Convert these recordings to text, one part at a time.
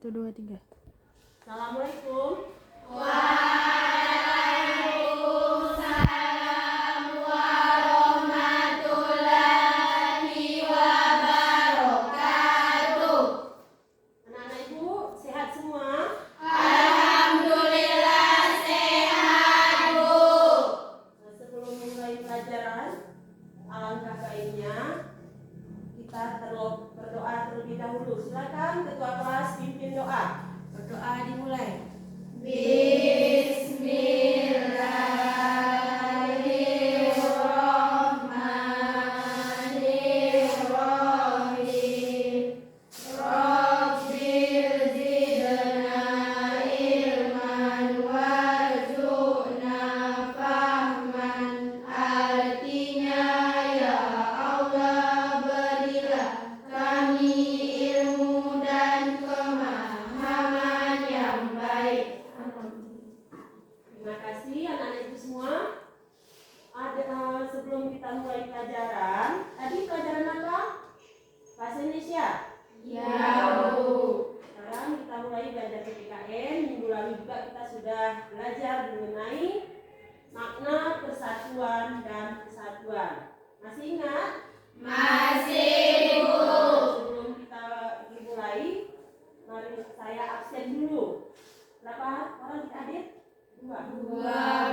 1, 2, 3. Assalamualaikum. Waalaikumsalam warahmatullahi wabarakatuh. Anak-anak ibu sehat semua? Alhamdulillah sehat, Bu. Sebelum mulai pelajaran, alangkah baiknya kita berdoa terlebih dahulu. Silakan ketua kelas pimpin doa. Berdoa dimulai. Bismillahirrahmanirrahim. Rabbil zidna ilman warzuqna fahman. Artinya, ya Allah, berilah kami ilmu dan pemahaman yang baik. Terima kasih anak-anak ibu semua. Sebelum kita mulai pelajaran, tadi pelajaran apa? Bahasa Indonesia. Ya, Bu. Sekarang kita mulai belajar PPKN. Minggu lalu juga kita sudah belajar mengenai makna persatuan dan kesatuan. Masih ingat? Masih, Bu. Sebelum kita dimulai, mari saya absen dulu. Berapa orang kita hadir? Dua,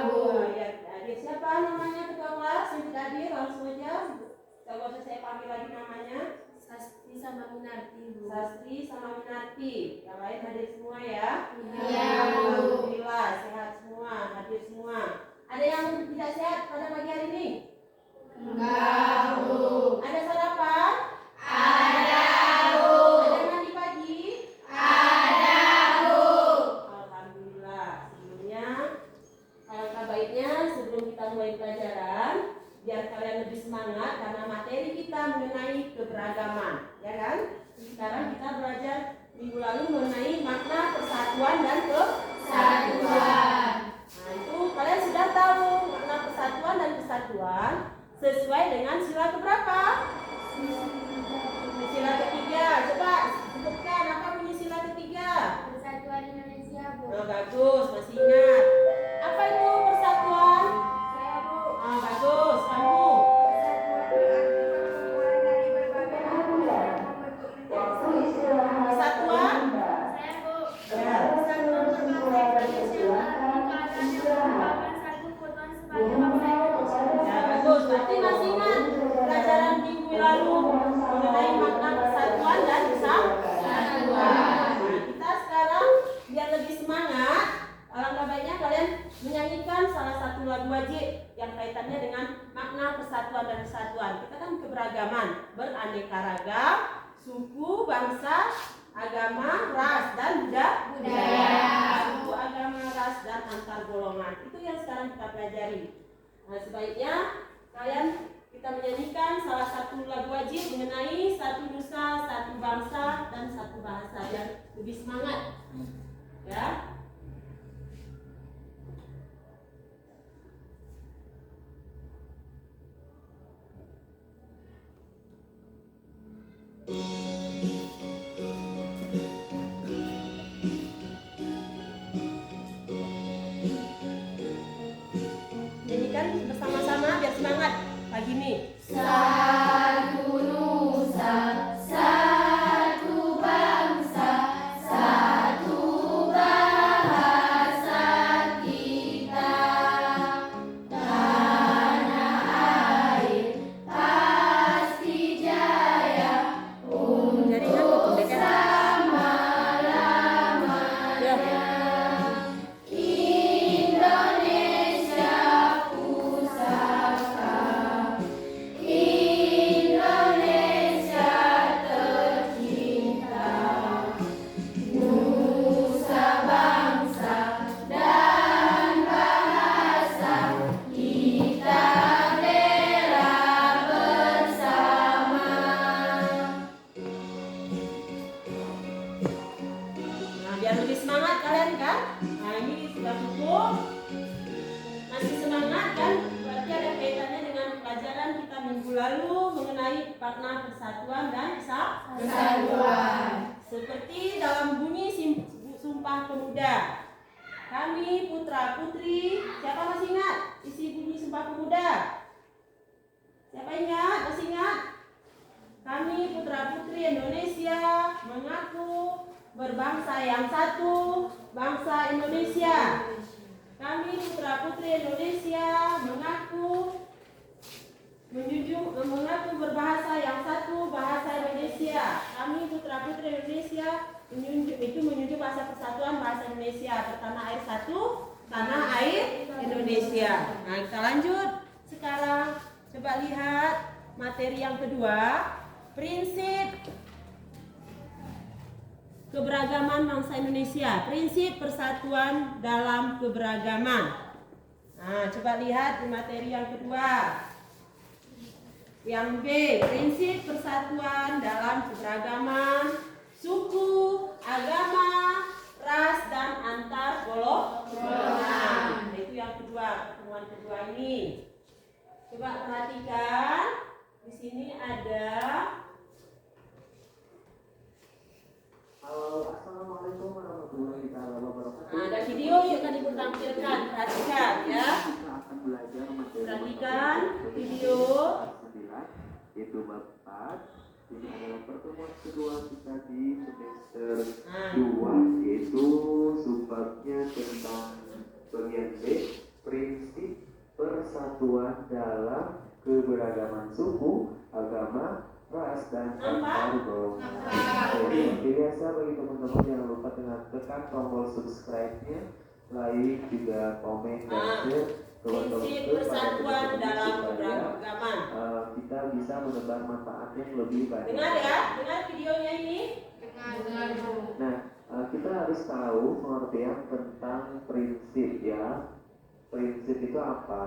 Bu. Ya, kita hadir. Siapa namanya ketua kelas yang tidak hadir? Langsung aja. Coba saya panggil lagi namanya. Sasti sama Minarti, Bu. Sastri sama Minarti. Yang lain hadir semua ya? Iya, Bu. Alhamdulillah sehat semua, hadir semua. Ada yang tidak sehat pada pagi hari ini? Enggak, Bu. Ada sarapan? Ada, Bu. Ada mandi pagi? Ada, Bu. Alhamdulillah. Sebelumnya, alangkah baiknya sebelum kita mulai pelajaran, biar kalian lebih semangat karena materi kita mengenai keberagaman, ya kan? Sekarang kita belajar minggu lalu mengenai makna persatuan dan kesatuan. Nah, itu kalian sudah tahu makna persatuan dan kesatuan sesuai dengan sila keberapa? Sila ketiga. Coba sebutkan apa bunyi sila ketiga? Persatuan Indonesia, Bu. Oh, bagus, masih ingat. Apa itu persatuan? Saya, Bu. Bagus, kamu. Persatuan? Saya, Bu. Ya. Persatuan berbangsa Indonesia berarti keadaan yang merupakan satu kesatuan sebagai bangsa Indonesia. Ya, bagus. Berarti masih ingat pelajaran minggu lalu mengenai makna persatuan dan kesatuan. Nah, kita sekarang biar lebih semangat, alangkah baiknya kalian menyanyikan salah satu lagu wajib yang kaitannya dengan makna persatuan dan kesatuan. Kita kan keberagaman, beraneka ragam, suku, bangsa, agama, ras, dan budaya. Suku, agama, ras, dan antar golongan. Itu yang sekarang kita pelajari. Nah, sebaiknya kalian kita menyanyikan salah satu lagu wajib mengenai satu nusa, satu bangsa, dan satu bahasa biar lebih semangat. Ya. Nyanyikan bersama-sama biar semangat pagi ini. Satu nusa, satu bangsa, satu bahasa kita. Tanah air pasti jaya Jaringan untuk betul, Dek, ya? selama-lamanya. Indonesia pusaka, Indonesia tercinta, nusa bangsa dan bahasa kita bela bersama. Nah, biar lebih semangat kalian kan? Nah, ini sudah cukup. Masih semangat kan? Berarti ada kaitannya dengan pelajaran kita minggu lalu mengenai makna persatuan dan kesatuan. Persatuan. Seperti dalam bunyi Pemuda. Kami putra-putri, siapa masih ingat isi bunyi Sumpah Pemuda? Siapa ingat? Masih ingat? Kami putra-putri Indonesia mengaku berbangsa yang satu, bangsa Indonesia. Kami putra-putri Indonesia mengaku berbahasa yang satu, bahasa Indonesia. Kami putra-putri Indonesia menjunjung bahasa persatuan, bahasa Indonesia. Bertanah air satu, tanah air Indonesia. Nah, kita lanjut. Sekarang coba lihat materi yang kedua, prinsip keberagaman bangsa Indonesia. Prinsip persatuan dalam keberagaman. Nah, coba lihat di materi yang kedua. Yang B, prinsip persatuan dalam keberagaman suku, agama, ras, dan antar golongan. Itu yang kedua, pertemuan kedua ini. Coba perhatikan, di sini ada. Halo, assalamualaikum warahmatullahi wabarakatuh. Nah, ada video yang tadi ditampilkan, perhatikan ya. Kita akan belajar materi Perhatikan video. Itu bab 4. Ini adalah pertemuan kedua kita di semester 2, yaitu subbabnya tentang bagian B, prinsip persatuan dalam keberagaman suku, agama, ras, dan antar golongan. Seperti biasa bagi teman-teman jangan lupa dengan tekan tombol subscribe-nya, like, juga komen dan share ke Prinsip persatuan dalam keberagaman. kita bisa menebar manfaat yang lebih banyak. Dengar ya, dengar videonya ini. Nah, kita harus tahu pengertian tentang prinsip ya. Prinsip itu apa?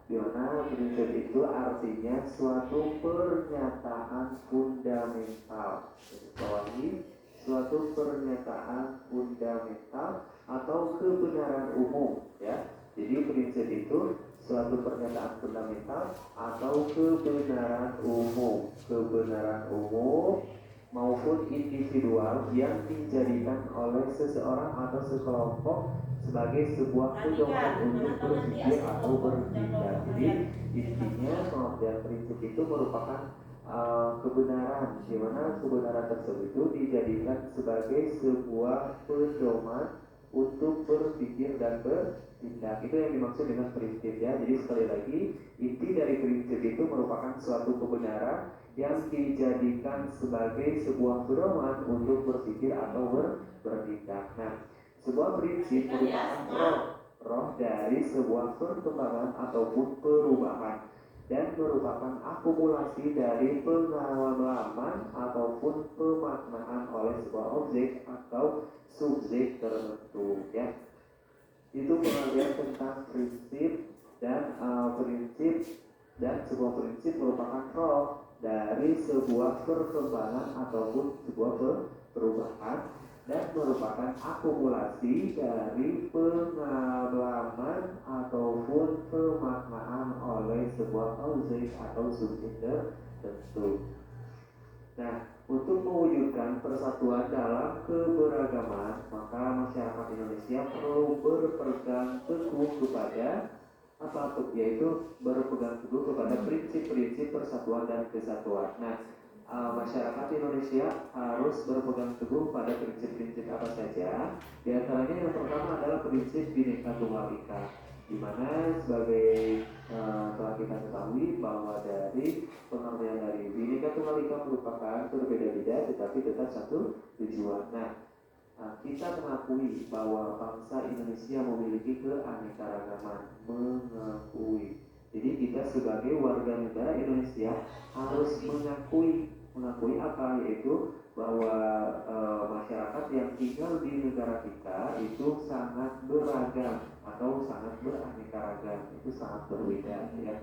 Di mana prinsip itu artinya suatu pernyataan fundamental. Bawahi, suatu pernyataan fundamental atau kebenaran umum ya. Jadi prinsip itu suatu pernyataan fundamental atau kebenaran umum maupun individual yang dijadikan oleh seseorang atau sekelompok sebagai sebuah pedoman untuk berpikir atau bertindak. Jadi intinya pengertian prinsip itu merupakan kebenaran, di mana kebenaran tersebut itu dijadikan sebagai sebuah pedoman untuk berpikir dan bertindak. Itu yang dimaksud dengan prinsip ya. Jadi sekali lagi, inti dari prinsip itu merupakan suatu kebenaran yang dijadikan sebagai sebuah pedoman untuk berpikir atau bertindak. Nah, sebuah prinsip merupakan roh dari sebuah perkembangan ataupun perubahan dan merupakan akumulasi dari pengalaman ataupun pemaknaan oleh sebuah objek atau subjek tertentu ya. Itu pengertian tentang prinsip dan sebuah prinsip merupakan roh dari sebuah perkembangan ataupun sebuah perubahan dan merupakan akumulasi dari pengalaman ataupun pemaknaan oleh sebuah objek atau subjek tertentu. Nah, untuk mewujudkan persatuan dalam keberagaman, maka masyarakat Indonesia perlu berpegang teguh kepada apa tuh? Yaitu berpegang teguh kepada prinsip-prinsip persatuan dan kesatuan. Nah, masyarakat Indonesia harus berpegang teguh pada prinsip-prinsip apa saja. Di antaranya yang pertama adalah prinsip Bhinneka Tunggal Ika, di mana sebagai telah kita ketahui bahwa dari pengertian dari Bhinneka Tunggal Ika merupakan berbeda-beda tetapi tetap satu tujuan. Nah, kita mengakui bahwa bangsa Indonesia memiliki keanekaragaman, mengakui. Jadi kita sebagai warga negara Indonesia harus mengakui apa, yaitu bahwa masyarakat yang tinggal di negara kita itu sangat beragam atau sangat beraneka ragam, itu sangat berbeda ya.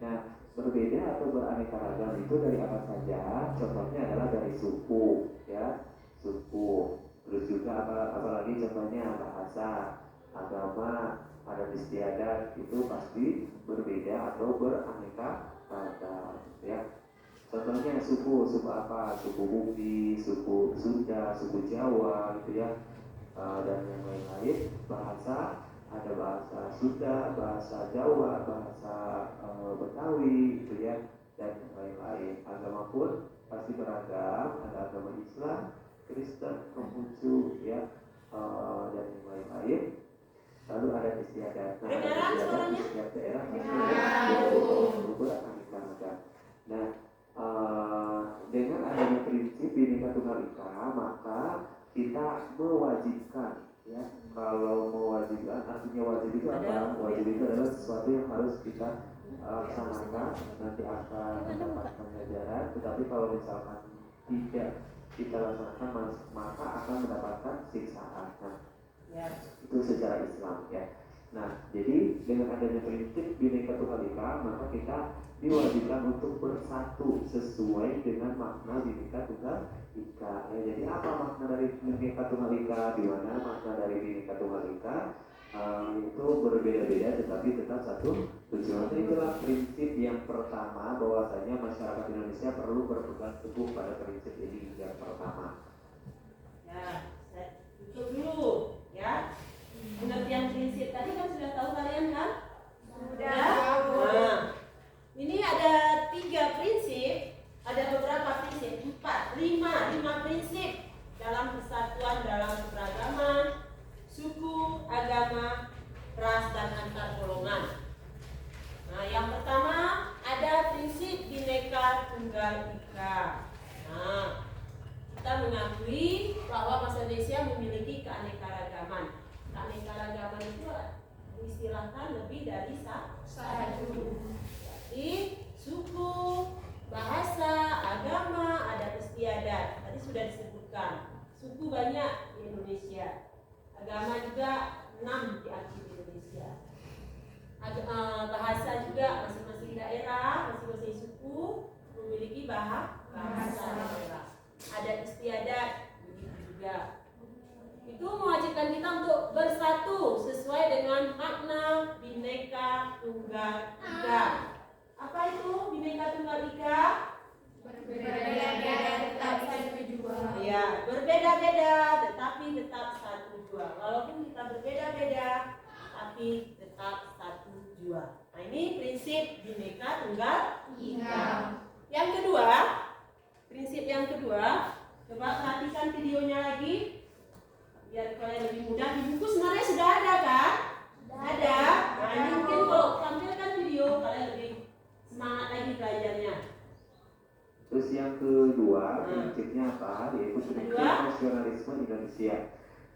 Nah, berbeda atau beraneka ragam itu dari apa saja? Contohnya adalah dari suku ya, suku. Terus juga apalagi contohnya bahasa, agama, adat istiadat, itu pasti berbeda atau beraneka ragam ya. Contohnya suku apa? Suku Bugis, suku Sunda, suku Jawa gitu ya. dan yang lain-lain. Bahasa, ada bahasa Sunda, bahasa Jawa, bahasa Betawi gitu ya, dan yang lain-lain. Agama pun pasti beragam, ada agama Islam, Kristen, Konghucu ya, dan yang lain-lain. Lalu ada istiadat. Nah, Kedengaran suaranya? di setiap daerah beragam. Nah, dengan adanya prinsip Bhinneka Tunggal Ika, maka kita mewajibkan ya. Kalau mewajibkan, artinya wajib itu apa? Wajib itu adalah sesuatu yang harus kita laksanakan, nanti akan mendapatkan ganjaran. Tetapi kalau misalkan tidak kita laksanakan, maka akan mendapatkan siksaan. Nah, itu secara Islam ya. Nah, jadi dengan adanya prinsip Bhinneka Tunggal Ika, maka kita diwajibkan untuk bersatu sesuai dengan makna Bhinneka Tunggal Ika. Ya, jadi apa makna dari Bhinneka Tunggal Ika? Di mana makna dari Bhinneka Tunggal Ika itu berbeda-beda, tetapi tetap satu tujuan. Itulah prinsip yang pertama, bahwasanya masyarakat Indonesia perlu berpegang teguh pada prinsip ini yang pertama. Ya, saya tutup dulu ya. Pengertian prinsip tadi kan sudah tahu kalian kan? Sudah. Nah, ini ada 3 prinsip, ada beberapa prinsip, 4, 5 prinsip dalam kesatuan dalam keberagaman, suku, agama, ras, dan antar golongan. Nah, yang pertama ada prinsip Bhinneka Tunggal Ika. Nah, kita mengakui bahwa bangsa Indonesia memiliki keanekaragaman. Keanekaragaman itu diistilahkan lebih dari satu. Jadi suku, bahasa, agama, adat istiadat. Tadi sudah disebutkan. Suku banyak di Indonesia. Agama juga 6 diakui di Indonesia. Bahasa juga masing-masing daerah, masing-masing suku memiliki bahasa daerah. Adat istiadat begitu juga. Itu mewajibkan kita untuk bersatu sesuai dengan makna Bhinneka Tunggal Ika. Apa itu Bhinneka Tunggal Ika? Berbeda-beda tetap satu jua. Ya, berbeda-beda tetapi tetap satu jua. Walaupun kita berbeda-beda tapi tetap satu jua. Nah, ini prinsip Bhinneka Tunggal Ika. Yang kedua, prinsip yang kedua, coba perhatikan videonya lagi biar kalian lebih mudah. Di buku sebenarnya sudah ada kan? Ada. Nah, ini mungkin kalau tampilkan video kalian lebih semangat lagi belajarnya. Terus yang kedua, prinsipnya apa? Yaitu prinsip nasionalisme Indonesia.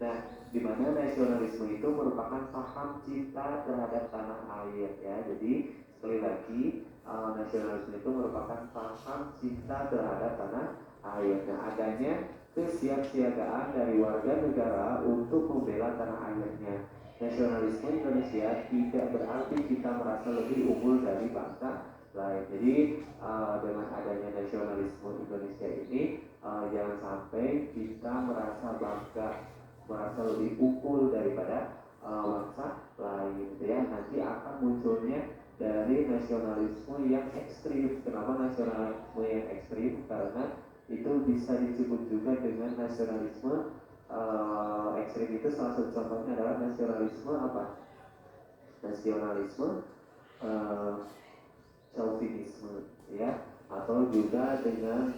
Nah, di mana nasionalisme itu merupakan paham cinta terhadap tanah air ya. Jadi sekali lagi, nasionalisme itu merupakan paham cinta terhadap tanah air. Nah, adanya kesiapsiagaan dari warga negara untuk membela tanah airnya. Nasionalisme Indonesia tidak berarti kita merasa lebih unggul dari bangsa lain. Jadi dengan adanya nasionalisme Indonesia ini, jangan sampai kita merasa bangga, merasa lebih unggul daripada bangsa lain. Ya, nanti akan munculnya dari nasionalisme yang ekstrim. Kenapa nasionalisme yang ekstrim? Karena itu bisa disebut juga dengan nasionalisme ekstrim. Itu salah satu contohnya adalah nasionalisme apa? Nasionalisme chauvinisme ya, atau juga dengan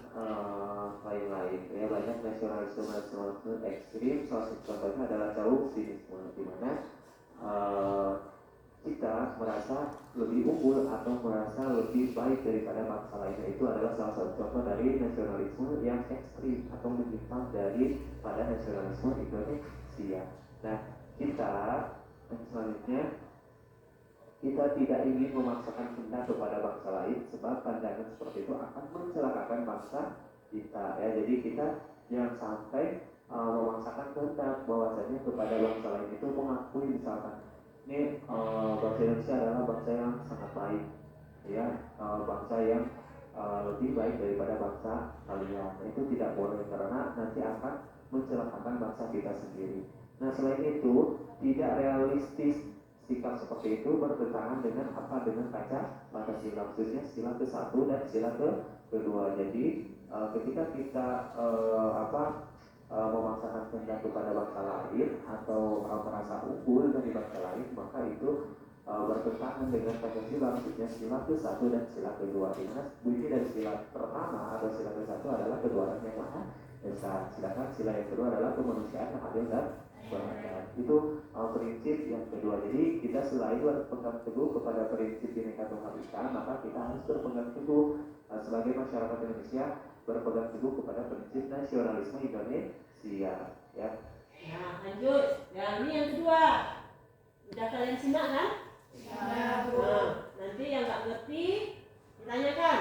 lain-lain ya. Banyak nasionalisme ekstrim, salah satu contohnya adalah chauvinisme, di mana kita merasa lebih unggul atau merasa lebih baik daripada bangsa lainnya. Itu adalah salah satu contoh dari nasionalisme yang ekstrim atau menyimpang daripada nasionalisme Indonesia. Nah, kita selanjutnya, kita tidak ingin memaksakan kehendak kepada bangsa lain, sebab pandangan seperti itu akan mencelakakan bangsa kita ya. Jadi kita jangan sampai memaksakan kehendak bahwasanya kepada bangsa lain itu mengakui misalkan ini bangsa Indonesia adalah bangsa yang sangat baik ya, bangsa yang lebih baik daripada bangsa kalian. Nah, itu tidak boleh karena nanti akan mencelakakan bangsa kita sendiri. Nah, selain itu tidak realistis sikap seperti itu, bertentangan dengan apa? Dengan kaca Pancasila, khususnya sila ke-1 dan sila ke-2. Jadi ketika kita memaksakan kehendak kepada bangsa lain atau merasa unggul dari bangsa lain, maka itu bertentangan dengan Pancasila, maksudnya sila ke-1 dan sila ke-2. Dimana bunyi dari sila pertama atau sila ke-1 adalah ketuhanan yang maha esa, sedangkan sila yang kedua adalah kemanusiaan yang adil dan beradab. Itu prinsip yang kedua. Jadi kita selain berpegang teguh kepada prinsip Bhinneka Tunggal Ika, maka kita harus berpegang teguh sebagai masyarakat Indonesia, berpegang teguh kepada prinsip nasionalisme Indonesia. Ya. Nah, lanjut. Yang ini yang kedua. Udah kalian simak kan? Ya, Bu. Nah, nanti yang nggak ngerti ditanyakan.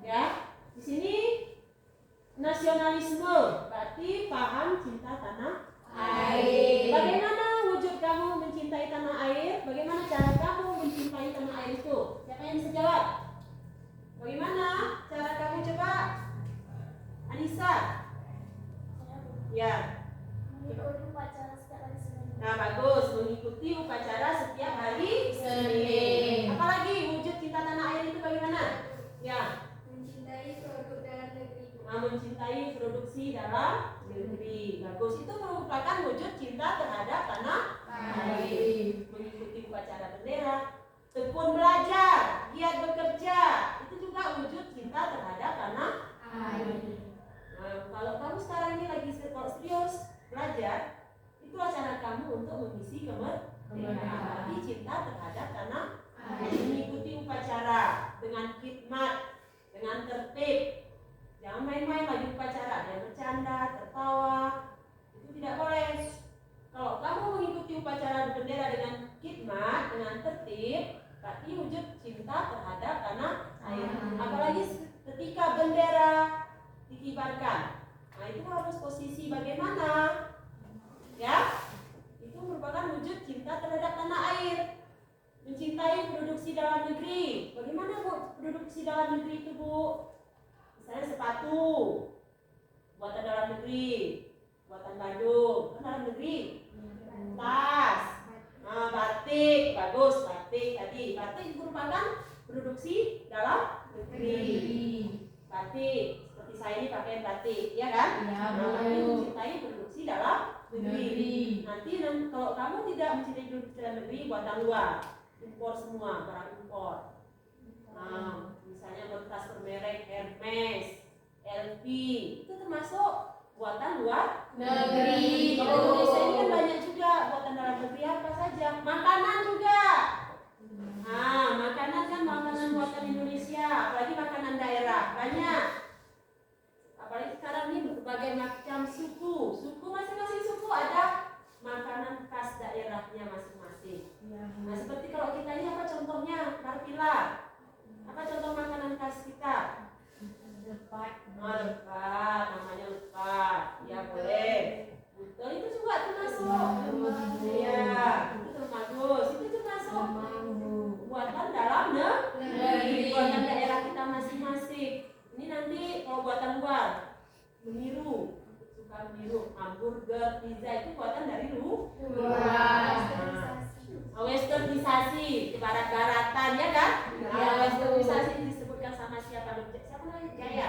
Ya, di sini nasionalisme berarti paham cinta tanah air. Bagaimana wujud kamu mencintai tanah air? Bagaimana cara kamu mencintai tanah air itu? Siapa yang bisa jawab? Bagaimana cara kamu coba? Anissa. Ya. Mengikuti upacara setiap hari Senin. Nah, bagus, mengikuti upacara setiap hari Senin. Apalagi wujud cinta tanah air itu bagaimana? Ya. Mencintai produk dalam negeri. Nah, mencintai produksi dalam negeri. Bagus, itu merupakan wujud cinta terhadap tanah air. Mengikuti upacara bendera, tekun belajar, giat bekerja, itu juga wujud cinta terhadap tanah air. Nah, kalau kamu sekarang ini lagi serius belajar, itulah cara kamu untuk mengisi kemerdekaan. Tapi cinta terhadap tanah air. Mengikuti upacara dengan khidmat, dengan tertib. Jangan main-main lagi upacara, ada bercanda, tertawa, itu tidak boleh. Kalau kamu mengikuti upacara bendera dengan khidmat, dengan tertib, berarti wujud cinta terhadap tanah air. Apalagi ketika bendera dikibarkan, nah itu harus posisi bagaimana? Ya, itu merupakan wujud cinta terhadap tanah air. Mencintai produksi dalam negeri. Bagaimana Bu produksi dalam negeri itu Bu? Misalnya sepatu buatan dalam negeri, buatan Bandung, kan dalam negeri. Tas, nah, batik, bagus batik tadi. Batik merupakan produksi dalam negeri. Batik, seperti saya ini pakai batik, ya kan? Ya, nah, tapi Bu. mencintai produksi dalam negeri. Nanti kalau kamu tidak mencintai produksi dalam negeri, buatan luar, impor semua, barang impor. Nah, misalnya tas bermerek Hermes, LV, itu termasuk buatan luar Negeri. Kalau Indonesia ini kan banyak juga buatan dalam negeri apa saja. Makanan juga. Nah, makanan kan makanan buatan Indonesia, apalagi makanan daerah banyak. Apalagi sekarang ini berbagai macam suku. Masing-masing suku ada makanan khas daerahnya masing-masing. Nah, seperti kalau kita ini apa contohnya? Karpila. Apa contoh makanan khas kita? Lepat. Lepat, namanya lepat. Ya boleh. Betul, itu juga termasuk. Iya, itu termasuk. Itu termasuk buatan dalam negeri, buatan daerah kita masing-masing. Ini nanti kalau buatan luar, meniru, suka meniru, hamburger, pizza itu buatan dari luar. Westernisasi, barat-baratan, ya kan? Westernisasi disebutkan sama siapa? Siapa namanya? Jaya.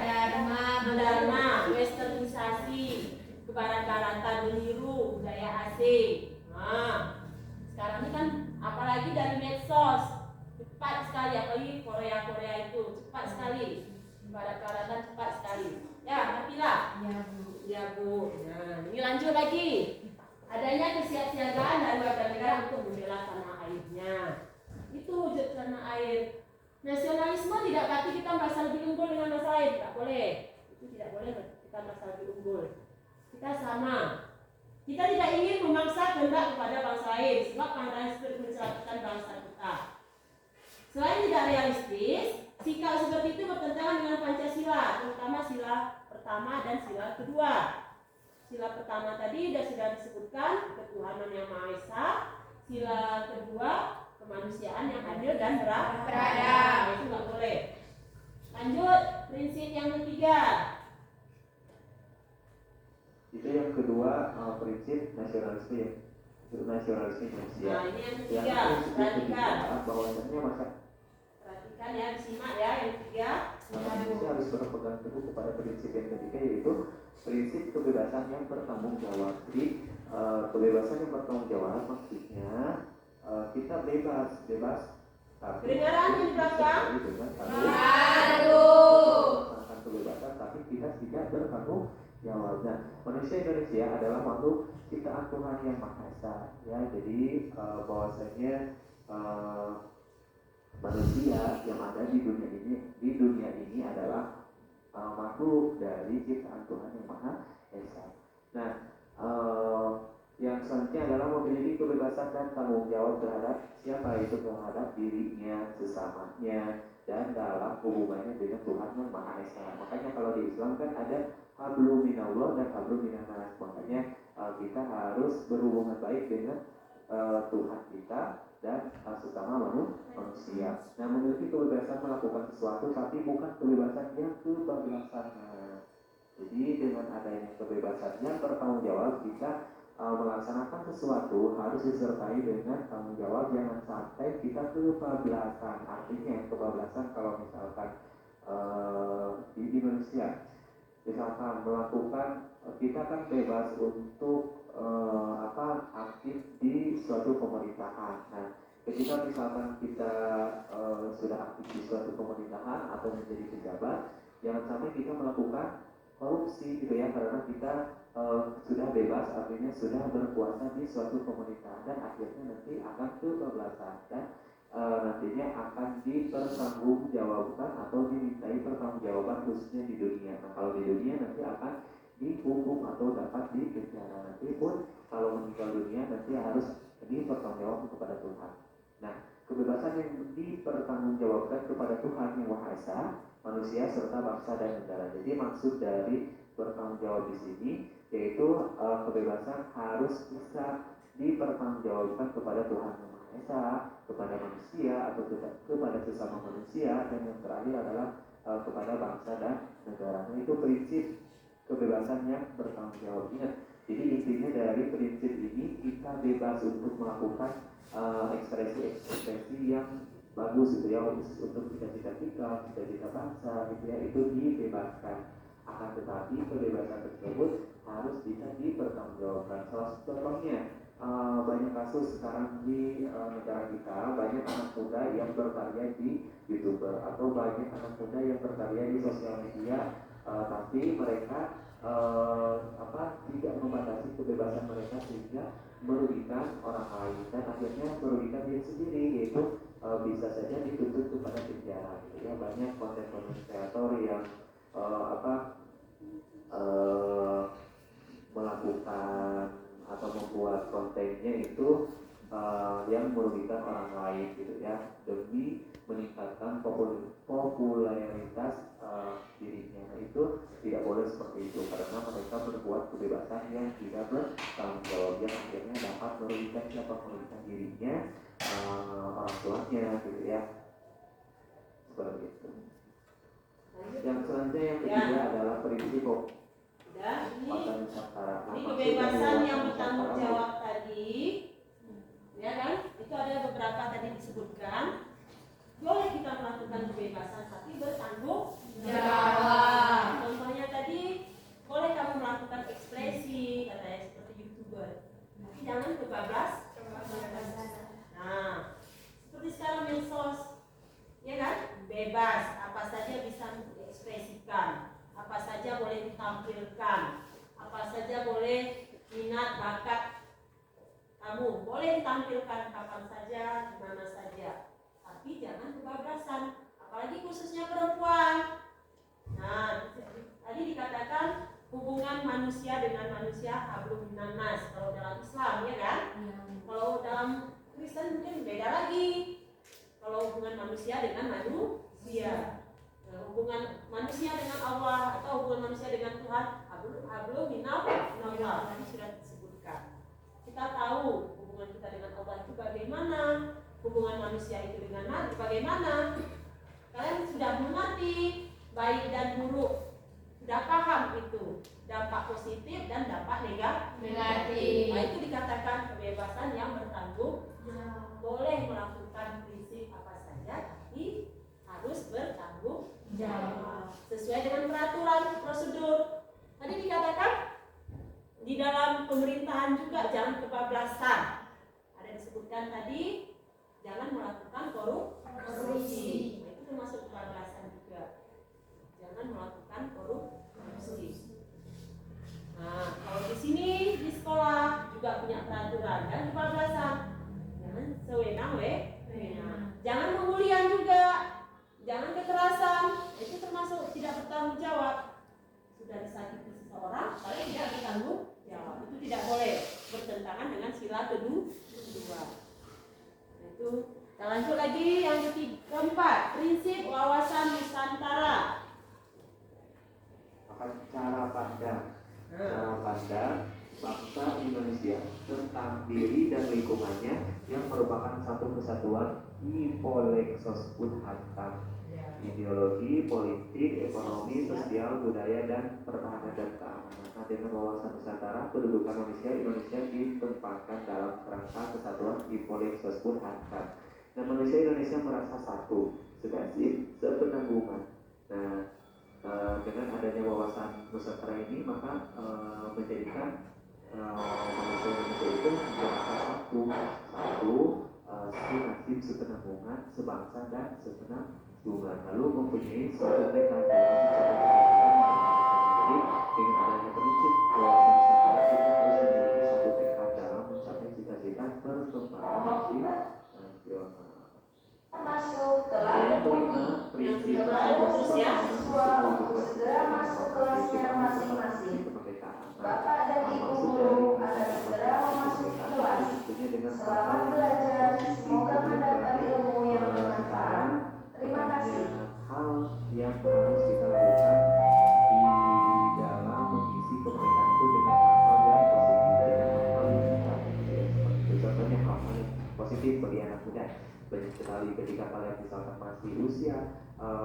Dharma. Westernisasi, kebarat-baratan, meniru budaya asing. Nah, sekarang ini kan apalagi dari medsos, cepat sekali, apalagi Korea itu cepat sekali, barat-baratan cepat sekali. Ya, ngerti lah? Ya Bu. Nah, ini lanjut lagi. Adanya kesiapsiagaan dari warga negara untuk membela tanah airnya. Itu wujud tanah air. Nasionalisme tidak berarti kita merasa lebih unggul dengan bangsa lain, tidak boleh. Itu tidak boleh kita merasa lebih unggul. Kita sama. Kita tidak ingin memaksa kehendak kepada bangsa lain, sebab bangsa lain mencelakakan bangsa kita. Selain tidak realistis, sikap seperti itu bertentangan dengan Pancasila, terutama sila pertama dan sila kedua. Sila pertama tadi sudah disebutkan ketuhanan yang Maha Esa. Sila kedua kemanusiaan yang adil dan beradab. Itu nggak boleh. Lanjut prinsip yang ketiga. Itu yang kedua, prinsip nasionalisme Indonesia. Nah, ini yang ketiga. Yang Perhatikan. bahwasannya Perhatikan ya, disimak ya yang ketiga. Indonesia harus berpegang teguh kepada prinsip yang ketiga, yaitu prinsip kebebasan yang bertanggung jawab. Jadi kebebasan yang bertanggung jawab maksudnya kita bebas tapi Kedengaran di belakang? melaksanakan kebebasan tapi kita tidak bertanggung jawab. Nah, manusia Indonesia adalah makhluk ciptaan Tuhan yang Maha Esa. Ya, jadi bahwasanya manusia yang ada di dunia ini adalah makhluk dari ciptaan Tuhan yang Maha Esa. Nah, yang selanjutnya adalah memiliki kebebasan dan tanggung jawab terhadap siapa, itu terhadap dirinya, sesamanya, dan dalam hubungannya dengan Tuhan yang Maha Esa. Makanya kalau di Islam kan ada hablum minallah dan hablum minannas. Makanya kita harus berhubungan baik dengan Tuhan kita dan sesama manusia. Nah, memiliki kebebasan melakukan sesuatu tapi bukan kebebasan yang kebablasan. Jadi dengan adanya kebebasan yang bertanggung jawab, kita melaksanakan sesuatu harus disertai dengan tanggung jawab. Jangan sampai kita kebablasan. Artinya kebablasan kalau misalkan di Indonesia misalkan melakukan, kita kan bebas untuk aktif di suatu pemerintahan. Nah, ketika misalkan kita sudah aktif di suatu pemerintahan atau menjadi pejabat, jangan sampai kita melakukan korupsi gitu ya, karena kita sudah bebas, artinya sudah berkuasa di suatu pemerintahan, dan akhirnya nanti akan kebablasan dan nantinya akan dipertanggungjawabkan atau dimintai pertanggungjawaban khususnya di dunia. Nah, kalau di dunia nanti akan dihukum atau dapat dipenjara. Nanti pun kalau meninggal dunia nanti harus dipertanggungjawabkan kepada Tuhan. Nah, kebebasan yang dipertanggungjawabkan kepada Tuhan yang Maha Esa, manusia serta bangsa dan negara. Jadi maksud dari bertanggung jawab di sini yaitu kebebasan harus bisa dipertanggungjawabkan kepada Tuhan yang Maha Esa, kepada manusia atau kepada sesama manusia, dan yang terakhir adalah kepada bangsa dan negara. Nah, itu prinsip kebebasan yang bertanggung jawab. Ingat, jadi intinya dari prinsip ini kita bebas untuk melakukan ekspresi yang bagus gitu ya, untuk cita-cita kita, cita-cita bangsa gitu ya, itu dibebaskan. Akan tetapi kebebasan tersebut harus bisa dipertanggungjawabkan. Salah satu contohnya banyak kasus sekarang di negara kita, banyak anak muda yang berkarya di YouTuber atau banyak anak muda yang berkarya di sosial media, tapi mereka tidak membatasi kebebasan mereka sehingga merugikan orang lain dan akhirnya merugikan diri sendiri, yaitu bisa saja dituntut kepada penjara gitu ya. Banyak konten-konten kreator yang melakukan atau membuat kontennya itu yang merugikan orang lain gitu ya, demi meningkatkan popularitas dirinya. Nah, itu tidak boleh seperti itu, karena mereka berbuat kebebasan yang tidak bertanggung jawab, yang akhirnya dapat merugikan siapa, merugikan dirinya, orang tuanya gitu ya, seperti itu. Yang selanjutnya yang ketiga adalah prinsip ini kebebasan yang bertanggung jawab tadi, ya kan? Itu ada beberapa tadi disebutkan. Boleh kita melakukan kebebasan tapi bertanggung jawab. Contohnya tadi, boleh kamu melakukan ekspresi, katanya seperti YouTuber, tapi jangan kebablas. Nah, seperti sekarang medsos, ya kan? Bebas, apa saja bisa diekspresikan, apa saja boleh ditampilkan, apa saja boleh minat bakat kamu boleh ditampilkan kapan saja, di mana saja, tapi jangan kebablasan, apalagi khususnya perempuan. Nah, tadi dikatakan hubungan manusia dengan manusia hablum minannas kalau dalam Islam, ya kan? Kalau dalam Kristen mungkin beda lagi. Kalau hubungan manusia dengan manusia, hubungan manusia dengan Allah atau hubungan manusia dengan Tuhan, hablum minallah, tadi sudah disebutkan. Kita tahu hubungan kita dengan Allah itu bagaimana, hubungan manusia itu dengan Nabi bagaimana. Kalian sudah mengerti baik dan buruk, sudah paham itu dampak positif dan dampak negatif. Nah, itu dikatakan kebebasan yang bertanggung jawab. Boleh melakukan prinsip apa saja, tapi harus bertanggung jawab sesuai dengan peraturan prosedur. Tadi dikatakan di dalam pemerintahan juga jangan kebablasan. Ada disebutkan tadi jangan melakukan korupsi. Nah, itu termasuk kebablasan juga. Jangan melakukan korupsi. Nah, kalau di sini di sekolah juga punya peraturan dan kebablasan. Jangan sewenang-wenang. Jangan pembulian juga. Jangan kekerasan. Itu termasuk tidak bertanggung jawab. Sudah disakiti seseorang, kalian tidak bertanggung jawab. Itu tidak boleh, bertentangan dengan sila kedua. Itu kita lanjut lagi yang keempat, prinsip wawasan Nusantara. Cara pandang bangsa Indonesia tentang diri dan lingkungannya yang merupakan satu kesatuan Ipolexospun Hatta. Ideologi, politik, ekonomi, sosial, budaya, dan pertahanan dan keamanan. Nah, dengan wawasan Nusantara, kedudukan manusia Indonesia ditempatkan dalam kerangka kesatuan Ipolexospun Hatta. Dan manusia Indonesia merasa satu, sepenanggungan. Nah, dengan adanya wawasan Nusantara ini maka menjadikan manusia Indonesia itu merasa satu, senasib, sepenanggungan, sebangsa dan sepenanggungan, lalu mempunyai suatu tekad dalam mencapai. Jadi dengan adanya prinsip wawasan Nusantara kita harus memiliki suatu tekad dalam mencapai cita-cita perkembangan nasional. Masuk telah bunyi prinsip segera masuk kelasnya masing-masing. Bapak dan Ibu guru akan segera memasuki kelas. Selamat belajar, semoga mendapat ilmu yang bermanfaat. Terima kasih. Hal yang harus kita lakukan di dalam mengisi kemerdekaan itu dengan hal yang positif, dengan hal yang positif. Contohnya hal-hal yang positif bagi anak muda. Banyak sekali ketika kalian misalkan masih usia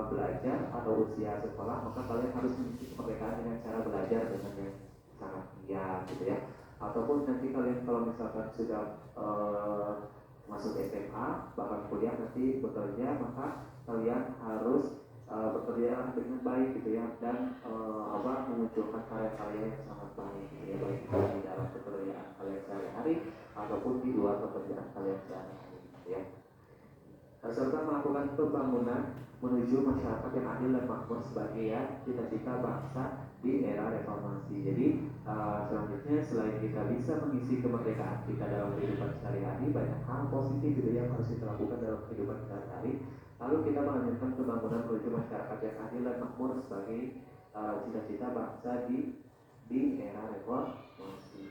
belajar atau usia sekolah, maka kalian harus mengisi kemerdekaan dengan cara belajar dengan yang sangat giat gitu ya. Ataupun nanti kalian kalau misalkan sudah masuk SMA bahkan kuliah nanti bekerja, maka kalian harus bekerja dengan baik gitu ya, dan memunculkan karya-karya yang sangat baik gitu ya, baik itu di dalam pekerjaan kalian sehari-hari ataupun di luar pekerjaan kalian sehari-hari gitu ya. Serta melakukan pembangunan menuju masyarakat yang adil dan makmur sebagai cita-cita bangsa di era reformasi. Jadi selanjutnya selain kita bisa mengisi kemerdekaan kita dalam kehidupan sehari-hari, banyak hal positif gitu yang harus kita lakukan dalam kehidupan sehari-hari. Lalu kita melanjutkan pembangunan menuju masyarakat yang adil dan makmur sebagai cita-cita bangsa di era reformasi.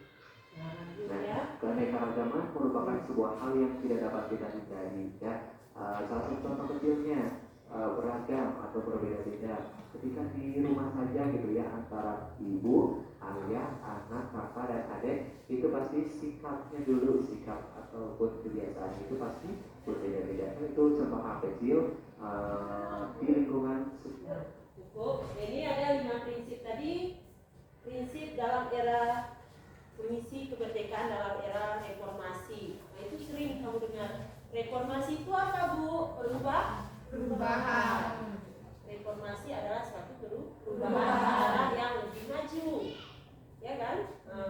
Nah, keanekaragaman merupakan sebuah hal yang tidak dapat kita hindari ya. Salah satu contoh kecilnya beragam atau berbeda-beda. Ketika di rumah saja gitu ya, antara ibu, ayah, anak, kakak dan adik, itu pasti sikapnya dulu, sikap ataupun kebiasaan itu pasti berbeda-beda. Itu contoh hal kecil di lingkungan. Cukup. Ini ada 5 prinsip tadi. Prinsip dalam era mengisi kemerdekaan dalam era reformasi. Nah, itu sering kamu dengar. Reformasi itu apa, Bu? Perubahan. Reformasi adalah suatu perubahan ke arah yang lebih maju, ya kan?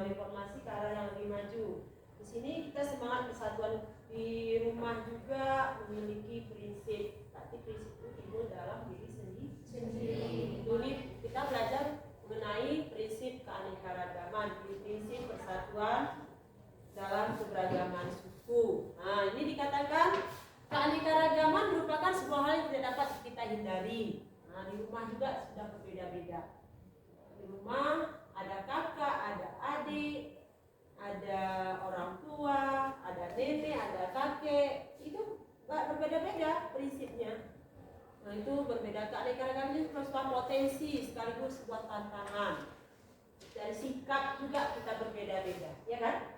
Reformasi ke arah yang lebih maju. Di sini kita semangat persatuan di rumah juga memiliki prinsip. Tapi prinsip itu timbul dalam diri sendiri. Jadi kita belajar mengenai prinsip keanekaragaman, prinsip persatuan dalam keberagaman suku. Nah, ini dikatakan keanekaragaman merupakan sebuah hal yang tidak dapat kita hindari. Nah, di rumah juga sudah berbeda-beda. Di rumah ada kakak, ada adik, ada orang tua, ada nenek, ada kakek. Itu berbeda-beda prinsipnya. Nah, itu berbeda. Keanekaragaman itu sebuah potensi sekaligus sebuah tantangan. Dari sikap juga kita berbeda-beda, ya kan?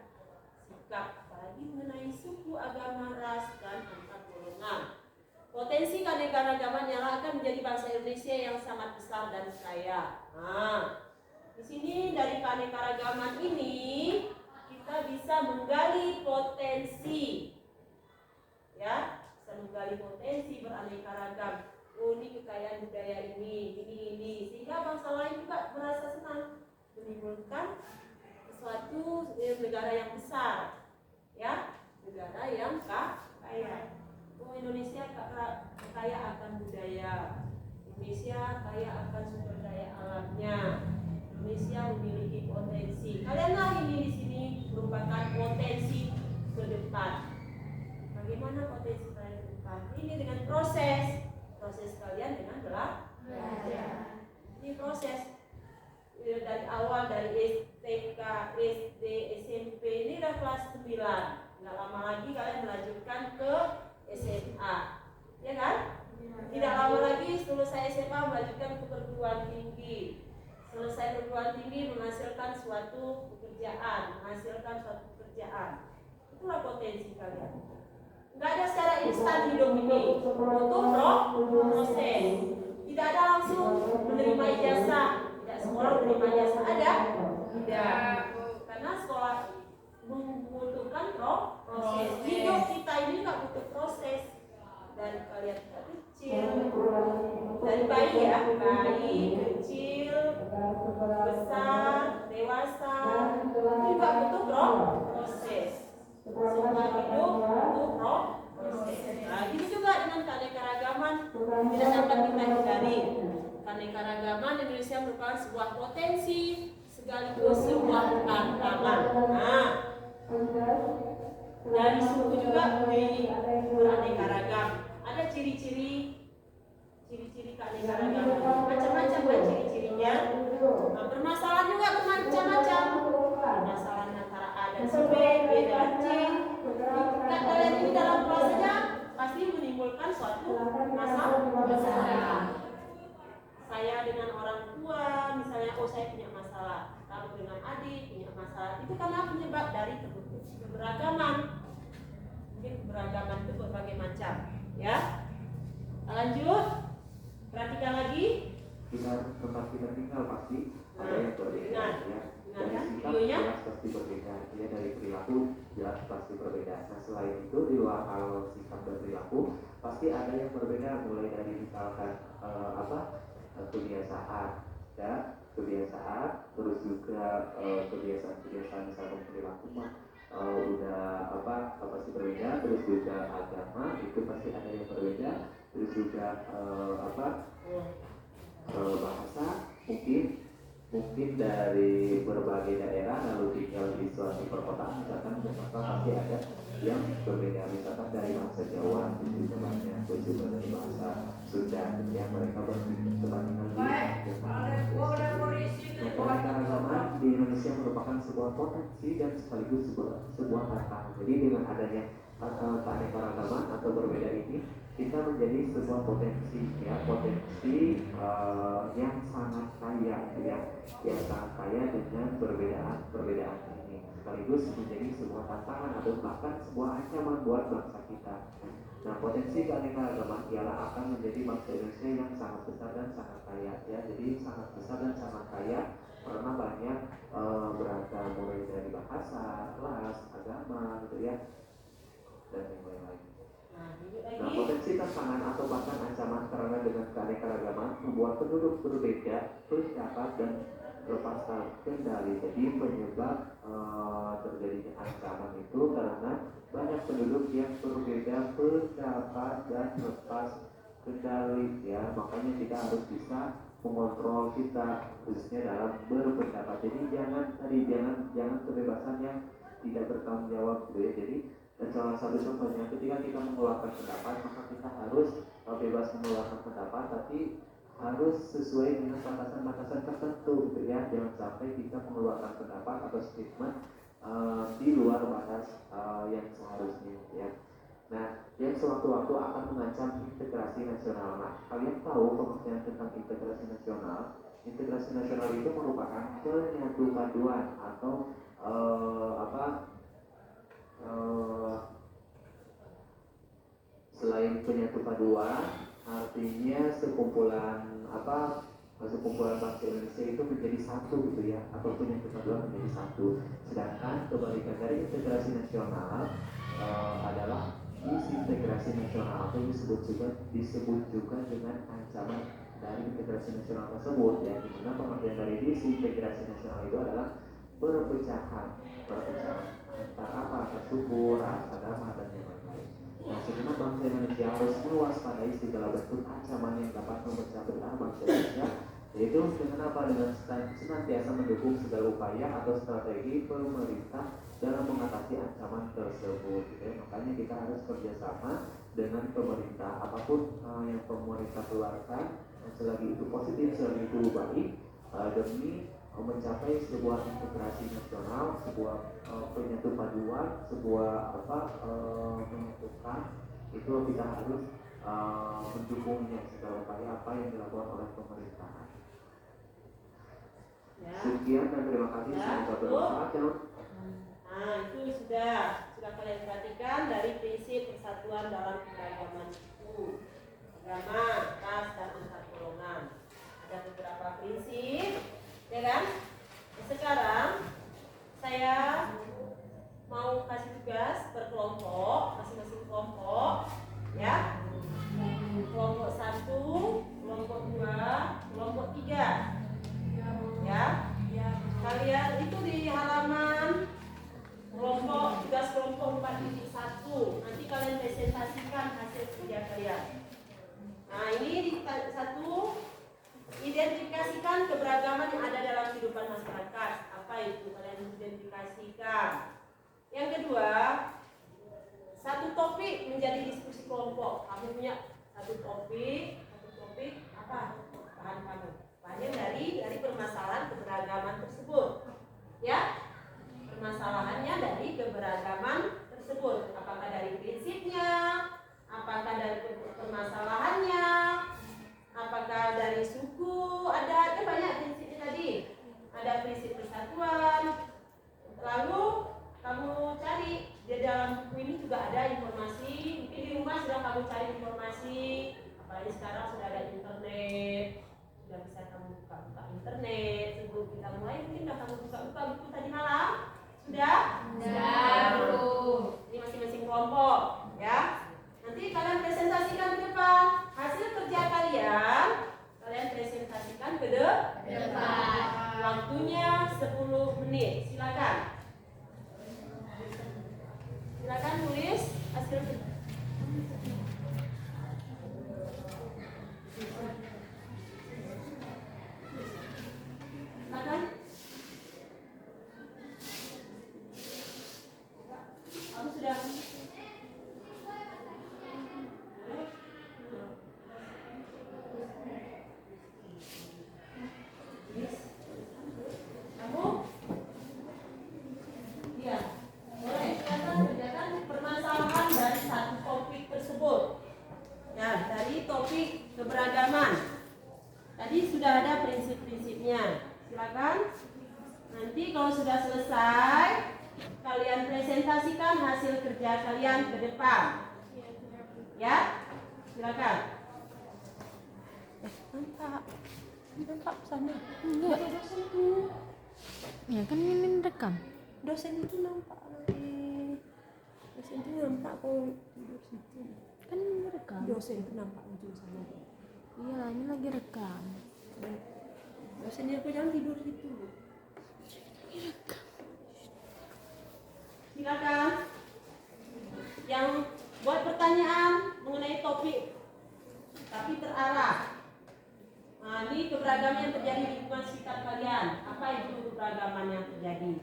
Sikap, apalagi mengenai suku, agama, ras, dan antar golongan. Potensi keanekaragaman yang akan menjadi bangsa Indonesia yang sangat besar dan kaya. Nah, di sini dari keanekaragaman ini kita bisa menggali potensi, ya, bisa menggali potensi beraneka ragam. Oh, ini kekayaan budaya ini, sehingga bangsa lain juga merasa senang menimbulkan suatu negara yang besar, ya, negara yang kaya. Oh, Indonesia kaya akan budaya, Indonesia kaya akan sumber daya alamnya, Indonesia memiliki potensi. Kalianlah ini di sini merupakan potensi ke depan. Bagaimana potensi kalian ke depan? Ini dengan proses kalian dengan belajar. Ini proses dari awal, dari STK, SD, SMP, ini udah kelas 9. Nggak lama lagi kalian melanjutkan ke SMA, ya kan? Tidak lama lagi selesai SMA melanjutkan ke perguruan tinggi. Selesai perguruan tinggi menghasilkan suatu pekerjaan, Itulah potensi kalian. Nggak ada secara instan hidup ini, butuh proses. Tidak ada langsung menerima ijazah. Tidak semua orang menerima ijazah, ada? Tidak. Karena sekolah membutuhkan proses. Hidup kita ini nggak butuh proses. Dari kalian kecil, dari bayi ya, kecil, besar, dewasa, itu juga butuh proses. Semua hidup butuh proses. Nah, gitu juga dengan keanekaragaman tidak dapat kita hindari. Keanekaragaman Indonesia merupakan sebuah potensi sekaligus sebuah tantangan. Nah, dari suku juga beraneka-ragam. Ada ciri-ciri keanekaragaman. Macam-macam kan ciri-cirinya. Nah, permasalahan juga bermacam-macam. Permasalahan antara A dan B, B dan C. Kalian ini dalam kelasnya pasti menimbulkan suatu masalah. Saya dengan orang tua, misalnya, saya punya masalah. Kamu dengan adik punya masalah. Itu karena penyebab dari keberagaman. Mungkin keberagaman itu berbagai macam, ya. Lanjut, perhatikan lagi. Tempat kita tinggal pasti ada yang berbeda, ya. Dari sikap jelas pasti berbeda, ya. Dari perilaku jelas pasti berbeda. Nah, selain itu di luar hal sikap dan perilaku pasti ada yang berbeda, mulai dari misalkan kebiasaan, terus juga kebiasaan misalkan perilaku udah pasti berbeda, terus juga agama itu pasti ada yang berbeda, terus juga bahasa mungkin dari berbagai daerah lalu tinggal di suatu perkotaan misalkan pasti ada yang berbeda, misalkan dari bahasa Jawa itu banyak, terus juga dari bahasa Sunda yang mereka bertempat tinggal di keanekaragaman di Indonesia merupakan sebuah potensi dan sekaligus sebuah tantangan. Jadi dengan adanya keanekaragaman atau berbeda ini kita menjadi sebuah potensi, ya, yang sangat kaya, ya, yang sangat kaya dengan perbedaan ini, sekaligus menjadi sebuah tantangan atau bahkan sebuah ancaman buat bangsa kita. Nah, potensi keanekaragaman ialah akan menjadi bangsa Indonesia yang sangat besar dan sangat kaya, ya. Jadi sangat besar dan sangat kaya karena banyak beragam, mulai dari bahasa, ras, agama, gitu ya, dan yang lain-lain. Nah, potensi tantangan atau bahkan ancaman karena dengan keanekaragaman membuat penduduk berbeda pendapat dan lepas kendali. Jadi penyebab terjadinya ancaman itu karena banyak penduduk yang berbeda pendapat dan lepas kendali, ya. Makanya kita harus bisa mengontrol kita khususnya dalam berpendapat. Jadi jangan kebebasan yang tidak bertanggung jawab, gitu ya. Jadi dan salah satu contohnya ketika kita mengeluarkan pendapat, maka kita harus bebas mengeluarkan pendapat, tapi harus sesuai dengan batasan-batasan tertentu, gitu ya. Jangan sampai kita mengeluarkan pendapat atau statement di luar batas yang seharusnya, ya. Nah, yang sewaktu-waktu akan mengancam integrasi nasional. Nah, kalian tahu pengertian tentang integrasi nasional? Integrasi nasional itu merupakan penyatupaduan atau selain penyatupaduan, artinya sekumpulan bangsa Indonesia itu menjadi satu, gitu ya, atau penyatupaduan menjadi satu. Sedangkan kebalikan dari integrasi nasional adalah disintegrasi nasional, atau disebut juga dengan ancaman dari integrasi nasional tersebut, ya, di mana pengertian dari visi integrasi nasional itu adalah perpecahan antara apa, antara suku, ras, agama, dan yang lain-lain. Nah, sebenarnya bangsa Indonesia harus mewaspadai segala bentuk ancaman yang dapat memecah belah bangsa Indonesia, yaitu dengan apa, dengan senantiasa mendukung segala upaya atau strategi pemerintah dalam mengatasi ancaman tersebut, gitu ya. Makanya kita harus kerjasama dengan pemerintah, apapun yang pemerintah keluarkan, selagi itu positif, selagi itu baik, demi mencapai sebuah integrasi nasional, sebuah penyatu paduan, sebuah menyatukan, itu kita harus mendukungnya segala upaya apa yang dilakukan oleh pemerintahan. Ya. Sekian dan terima kasih, semoga bermanfaat. Nah, itu sudah kalian perhatikan dari prinsip persatuan dalam keberagaman itu. Agama, ras, dan antar golongan. Ada beberapa prinsip, ya kan? Sekarang saya mau kasih tugas berkelompok, masing-masing kelompok, ya. Kelompok 1, kelompok 2, kelompok 3. Ya. Kalian itu di halaman tugas kelompok 4.1. Nanti kalian presentasikan hasil kerja kalian. Nah, ini di 1, identifikasikan keberagaman yang ada dalam kehidupan masyarakat. Apa itu? Kalian identifikasikan. Yang kedua, satu topik menjadi diskusi kelompok. Kamu punya satu topik apa? Bahan kamu. Bahannya dari permasalahan keberagaman tersebut. Ya? Permasalahannya dari keberagaman tersebut. Apakah dari prinsipnya? Apakah dari permasalahannya? Apakah dari suku? Ada banyak prinsipnya tadi. Ada prinsip persatuan. Lalu kamu cari di dalam buku ini juga ada informasi. Mungkin di rumah sudah kamu cari informasi. Apalagi sekarang sudah ada internet, sudah bisa kamu buka internet. Sebelum kita mulai mungkin sudah kamu buka buku tadi malam. Sudah? Ini masing-masing kelompok, ya. Nanti kalian presentasikan ke depan hasil kerja kalian presentasikan ke depan. Waktunya 10 menit. Silakan tulis hasil kerja. Silakan. Kamu sudah keberagaman. Tadi sudah ada prinsip-prinsipnya. Silakan. Nanti kalau sudah selesai, kalian presentasikan hasil kerja kalian ke depan. Ya, silakan. Nampak sana. Enggak. Dosen tuh. Ya kan ini rekam. Dosen itu nampak lagi. Dosen itu nampak kau tidur situ. Kan ini rekam. Dosen itu nampak ujung sana. Iya, ini lagi rekam. Dosennya kau jangan tidur situ. Silakan. Yang buat pertanyaan mengenai topik tapi terarah. Nah, ini keberagaman yang terjadi di lingkungan sekitar kalian. Apa itu keberagaman yang terjadi?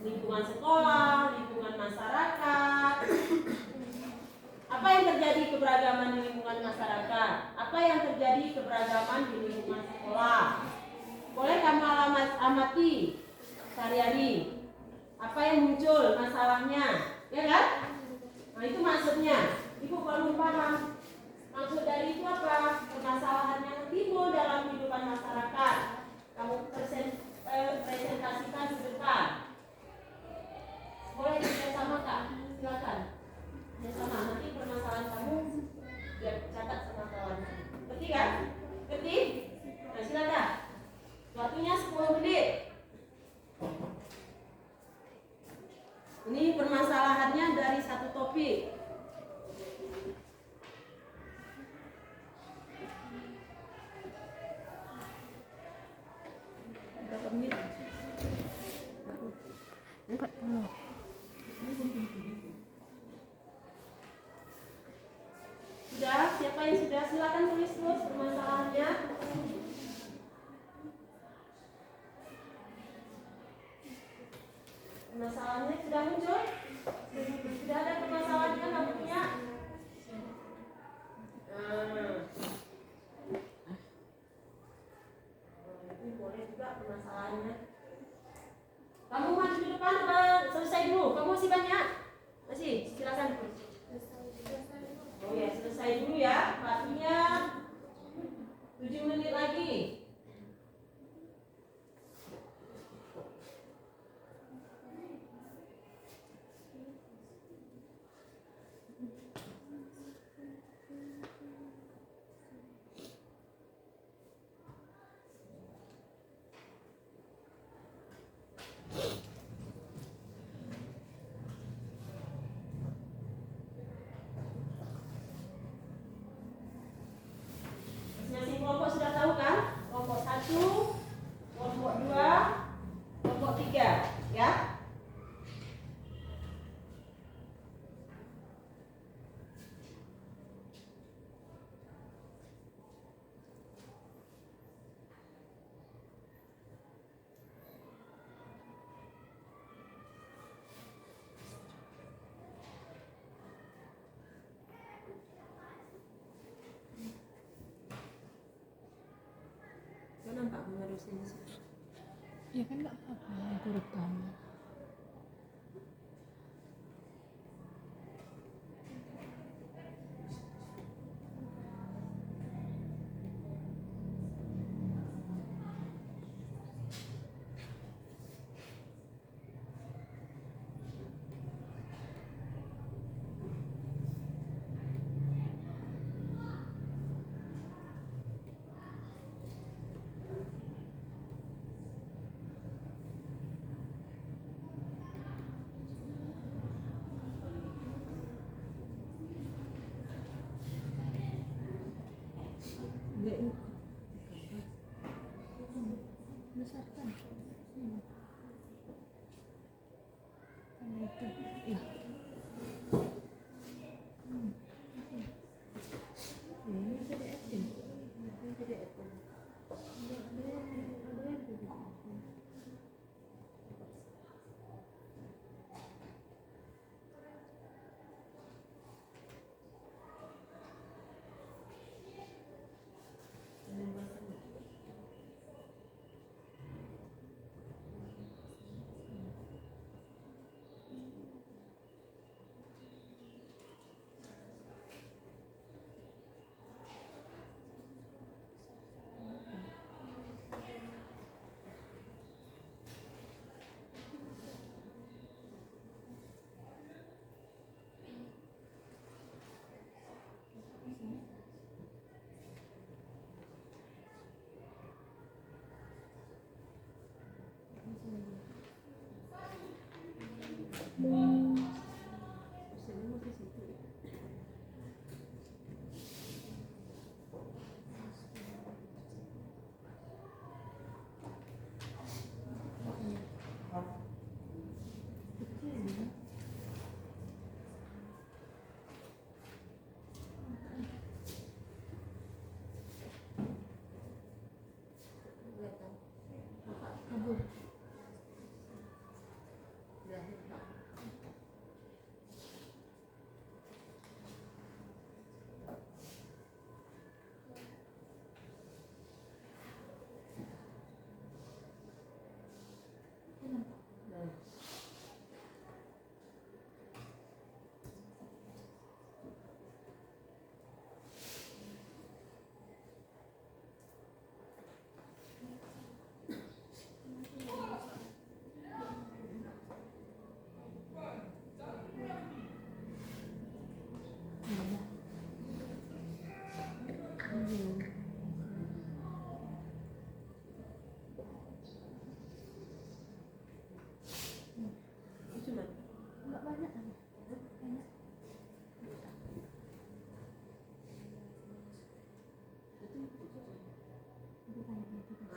Lingkungan sekolah, lingkungan masyarakat. Apa yang terjadi keberagaman di lingkungan masyarakat? Apa yang terjadi keberagaman di lingkungan sekolah? Boleh kamu amati sehari-hari. Apa yang muncul masalahnya? Ya kan? Nah, itu maksudnya. Ibu perlu paham. Maksud dari itu apa? Permasalahan yang timbul dalam kehidupan masyarakat. Kamu presentasikan ke depan. Boleh bersama Kak? Silakan. Bersama. Nanti permasalahan kamu biar catat sama kawan. Ketik kan? Ketik? Nah, silakan. Waktunya 10 menit. Ini permasalahannya dari satu topik. siapa yang sudah, silakan tulis terus permasalahannya. Permasalahannya sudah muncul? Sudah ada permasalahannya kamunya? Ini boleh juga permasalahannya. Kamu maju di depan apa selesai dulu? Kamu masih banyak? Masih? Silakan. Oh ya, selesai dulu ya. Waktunya 7 menit lagi. Masing-masing kelompok sudah tahu kan? Kelompok 1, kelompok 2, kelompok 3, ya? Kau nampak aku ngarusin di sini? Ya kan nggak apa-apa, aku rekam. Besarkan. Itu. Iya. Ini jadi editing. Ini jadi editing. Ada yang jadi.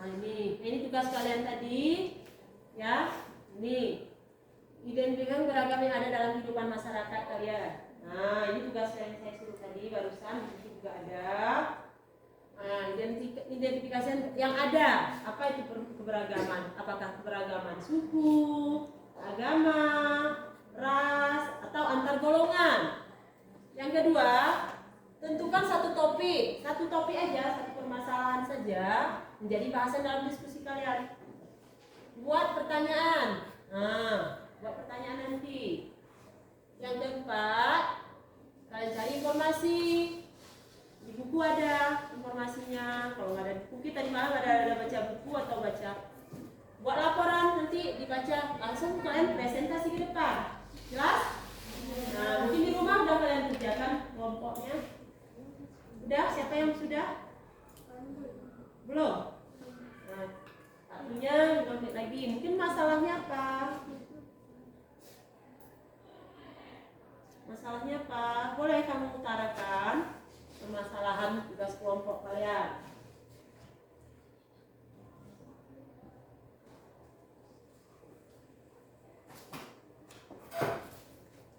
Nah ini tugas kalian tadi, ya. Ini identifikasi beragam yang ada dalam kehidupan masyarakat kalian. Nah, ini tugas yang saya suruh tadi barusan, di sini juga ada. Nah, identifikasi yang ada, apa itu keberagaman? Apakah keberagaman suku, agama, ras, atau antar golongan? Yang kedua, tentukan satu topik aja, satu permasalahan saja menjadi bahasan dalam diskusi kalian. Buat pertanyaan. Nah, buat pertanyaan nanti. Yang keempat, kalian cari informasi. Di buku ada informasinya. Kalau nggak ada di buku, kita di malam ada baca buku atau baca. Buat laporan nanti dibaca langsung kalian presentasi ke depan. Jelas? Nah, mungkin di rumah udah kalian kerjakan kelompoknya. Udah? Siapa yang sudah? Belum? Nah, artinya 5 menit lagi. Mungkin masalahnya apa? Masalahnya apa? Boleh kamu utarakan permasalahan tugas kelompok kalian.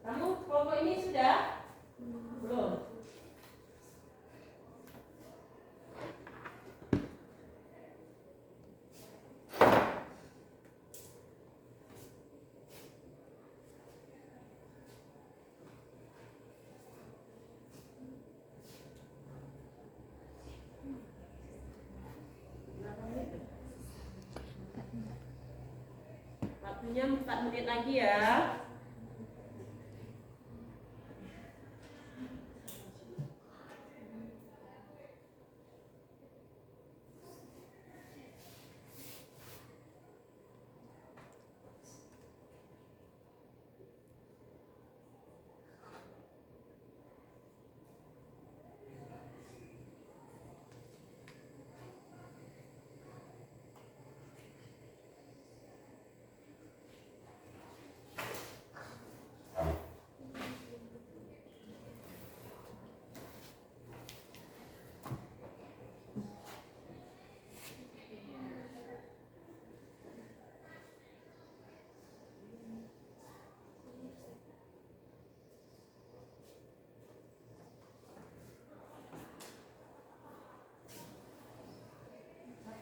Kamu kelompok ini sudah? Belum? Waktunya 4 menit lagi ya.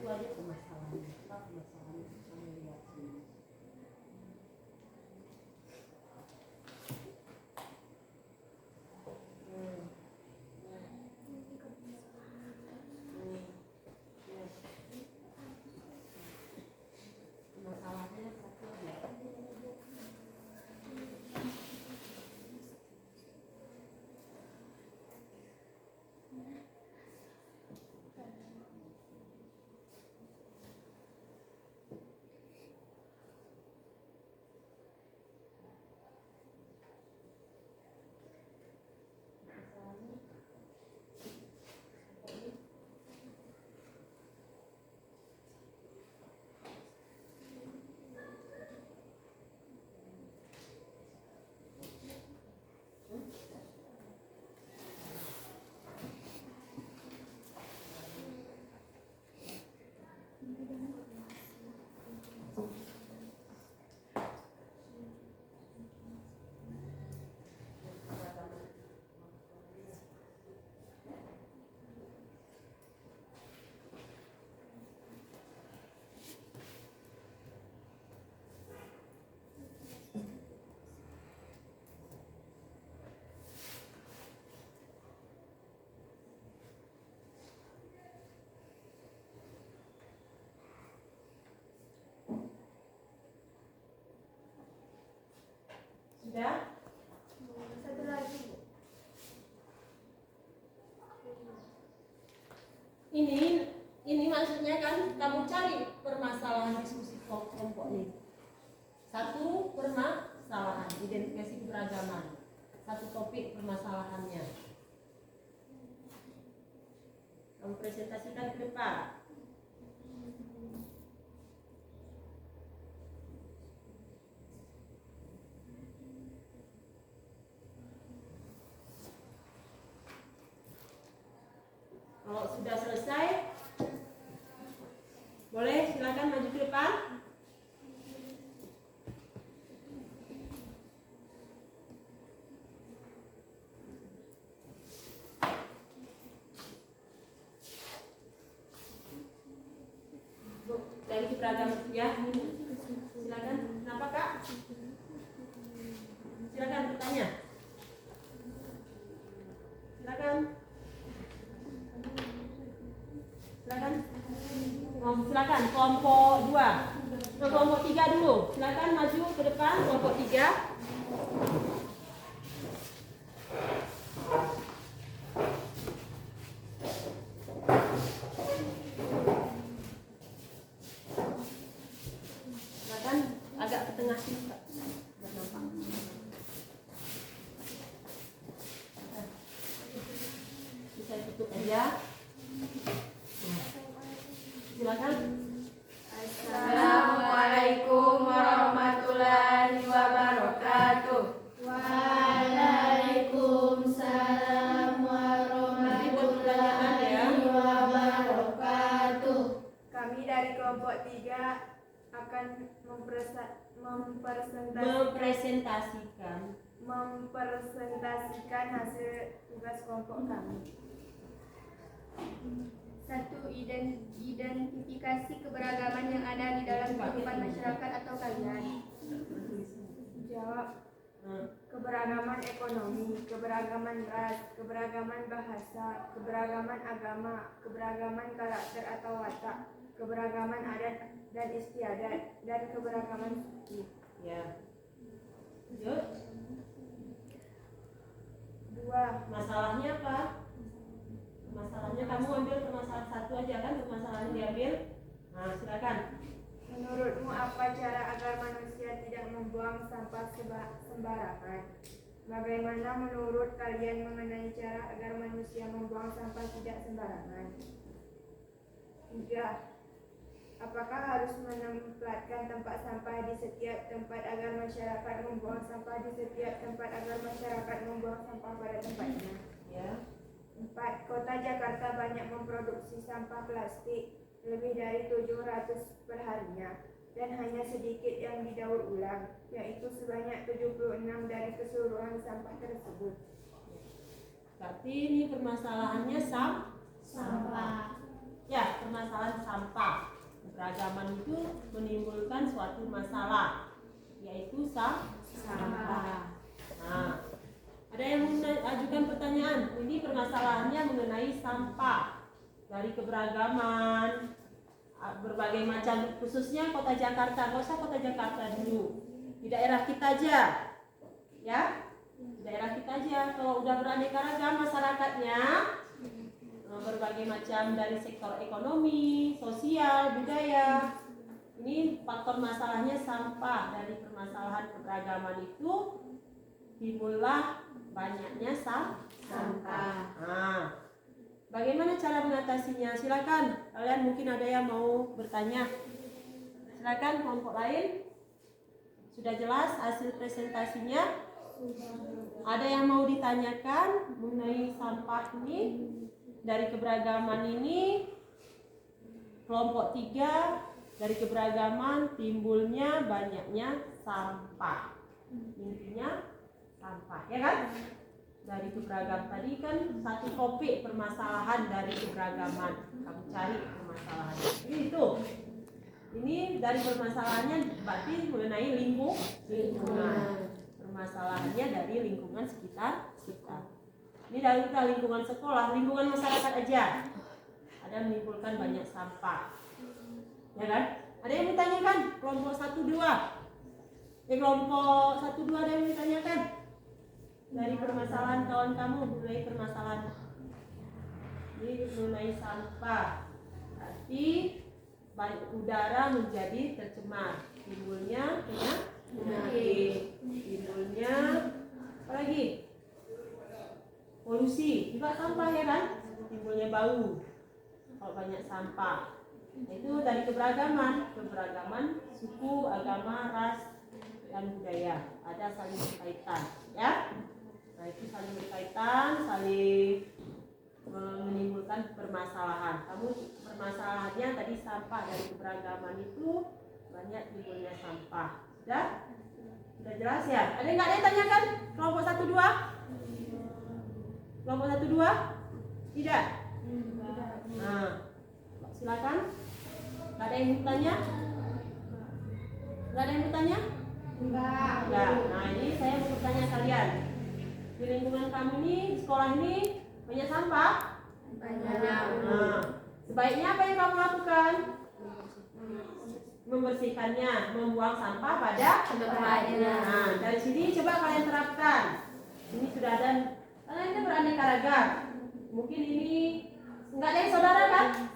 Satu aja permasalahannya. Apa permasalahannya? Kamu lihat sini. Masalahnya satu aja. Sudah? Satu lagi, Bu. Ini maksudnya kan kamu cari permasalahan diskusi kelompok ini. Satu permasalahan, identifikasi keberagaman. Satu topik permasalahannya. Kamu presentasikan ke depan. Kalau sudah selesai, boleh silakan maju ke depan. dari keberagaman ya. Silakan. Kenapa Kak? Silakan bertanya. Silakan. Silakan. Silakan kelompok 2. Kelompok 3 dulu. Silakan maju ke depan kelompok 3. Silakan agak ke tengah sini Kak. Biar nampak. Bisa tutup aja. Silakan. Assalamualaikum warahmatullahi wabarakatuh. Waalaikumsalam warahmatullahi wabarakatuh. Kami dari kelompok 3 akan mempresentasikan hasil tugas kelompok kami. 1. Identifikasi keberagaman yang ada di dalam kehidupan masyarakat atau kalian. Jawab. Keberagaman ekonomi, keberagaman ras, keberagaman bahasa, keberagaman agama, keberagaman karakter atau watak, keberagaman adat dan istiadat, dan keberagaman suku. Ya. Lanjut. 2. Masalahnya apa? Masalahnya kamu ambil permasalahan satu aja kan, permasalahan diambil. Nah, silakan. Menurutmu apa cara agar manusia tidak membuang sampah sembarangan? Bagaimana menurut kalian mengenai cara agar manusia membuang sampah tidak sembarangan? 3. Apakah harus menempatkan tempat sampah di setiap tempat agar masyarakat membuang sampah di setiap tempat agar masyarakat membuang sampah pada tempatnya? Ya. 4. Kota Jakarta banyak memproduksi sampah plastik lebih dari 700 perharinya dan hanya sedikit yang didaur ulang, yaitu sebanyak 76 dari keseluruhan sampah tersebut. Berarti ini permasalahannya sampah. Ya, permasalahan sampah. Keberagaman itu menimbulkan suatu masalah, yaitu sampah. Nah, ada yang mengajukan pertanyaan, ini permasalahannya mengenai sampah dari keberagaman, berbagai macam, khususnya kota Jakarta. Nggak usah kota Jakarta dulu, di daerah kita aja, ya, di daerah kita aja. Kalau udah beraneka ragam masyarakatnya, berbagai macam dari sektor ekonomi, sosial, budaya. Ini faktor masalahnya sampah. Dari permasalahan keberagaman itu timbullah banyaknya sampah. Nah, bagaimana cara mengatasinya? Silakan. Kalian mungkin ada yang mau bertanya. Silakan kelompok lain. Sudah jelas hasil presentasinya? Ada yang mau ditanyakan mengenai sampah ini? Dari keberagaman ini, kelompok 3, dari keberagaman timbulnya banyaknya sampah. Intinya sampah, ya kan? Dari keberagaman tadi kan satu topik permasalahan dari keberagaman. Kamu cari permasalahannya. Itu. Ini dari permasalahannya berarti mengenai lingkungan. Permasalahannya dari lingkungan sekitar. Ini dari lingkungan sekolah, lingkungan masyarakat aja. Ada menimbulkan banyak sampah. Ya kan? Ada yang ditanyakan? Kelompok 1-2. Kelompok 1-2 ada yang ditanyakan? Dari permasalahan kawan kamu, mulai permasalahan ini mengenai sampah. Berarti udara menjadi tercemar, timbulnya penyakit, timbulnya apa lagi? Polusi, juga sampah, ya kan? Timbulnya bau kalau banyak sampah. Itu dari keberagaman suku, agama, ras, dan budaya. Ada saling berkaitan, ya. Nah, itu saling berkaitan, saling menimbulkan permasalahan. Kamu permasalahannya tadi sampah, dari keberagaman itu banyak timbulnya sampah. Sudah jelas ya? Ada yang nggak ada yang tanyakan? Kelompok 1-2? Kelompok 1-2? Tidak? Nah, silakan. Gak ada yang bertanya? Gak ada yang bertanya? Enggak. Enggak. Nah ini saya mau bertanya kalian. Di lingkungan kamu ini, sekolah ini banyak sampah? Banyak. Nah, sebaiknya apa yang kamu lakukan? Membersihkannya, membuang sampah pada tempatnya. Nah, dari sini coba kalian terapkan. Ini sudah ada, kalian ini beraneka ragam. Mungkin ini nggak ada yang saudara kan?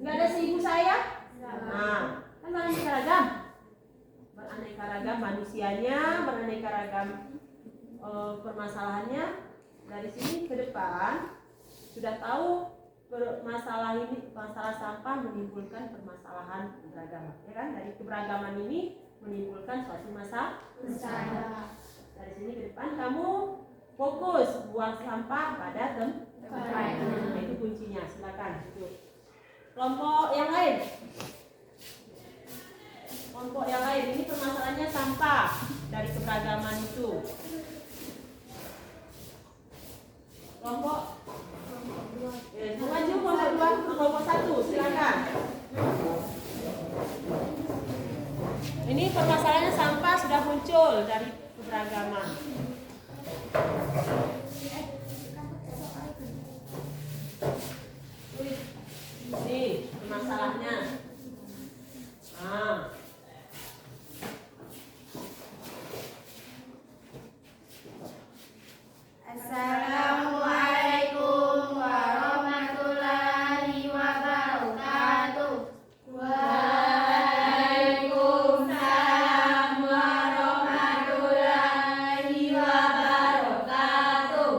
Nggak ada seibu saya? Nah, kan beraneka ragam. Beraneka ragam manusianya, beraneka ragam permasalahannya. Dari sini ke depan sudah tahu masalah ini, masalah sampah menimbulkan permasalahan keberagaman, ya kan? Dari keberagaman ini menimbulkan suatu masalah. Dari sini ke depan kamu fokus buang sampah pada tempatnya. Itu kuncinya. Silakan. Itu. Kelompok yang lain. Kelompok yang lain ini permasalahannya sampah dari keberagaman itu. Kelompok maju kelompok 2, kelompok 1, silakan. Ini permasalahannya sampah sudah muncul dari keberagaman. Ini permasalahannya. Nah. Assalamualaikum warahmatullahi wabarakatuh. Waalaikumsalam warahmatullahi wabarakatuh.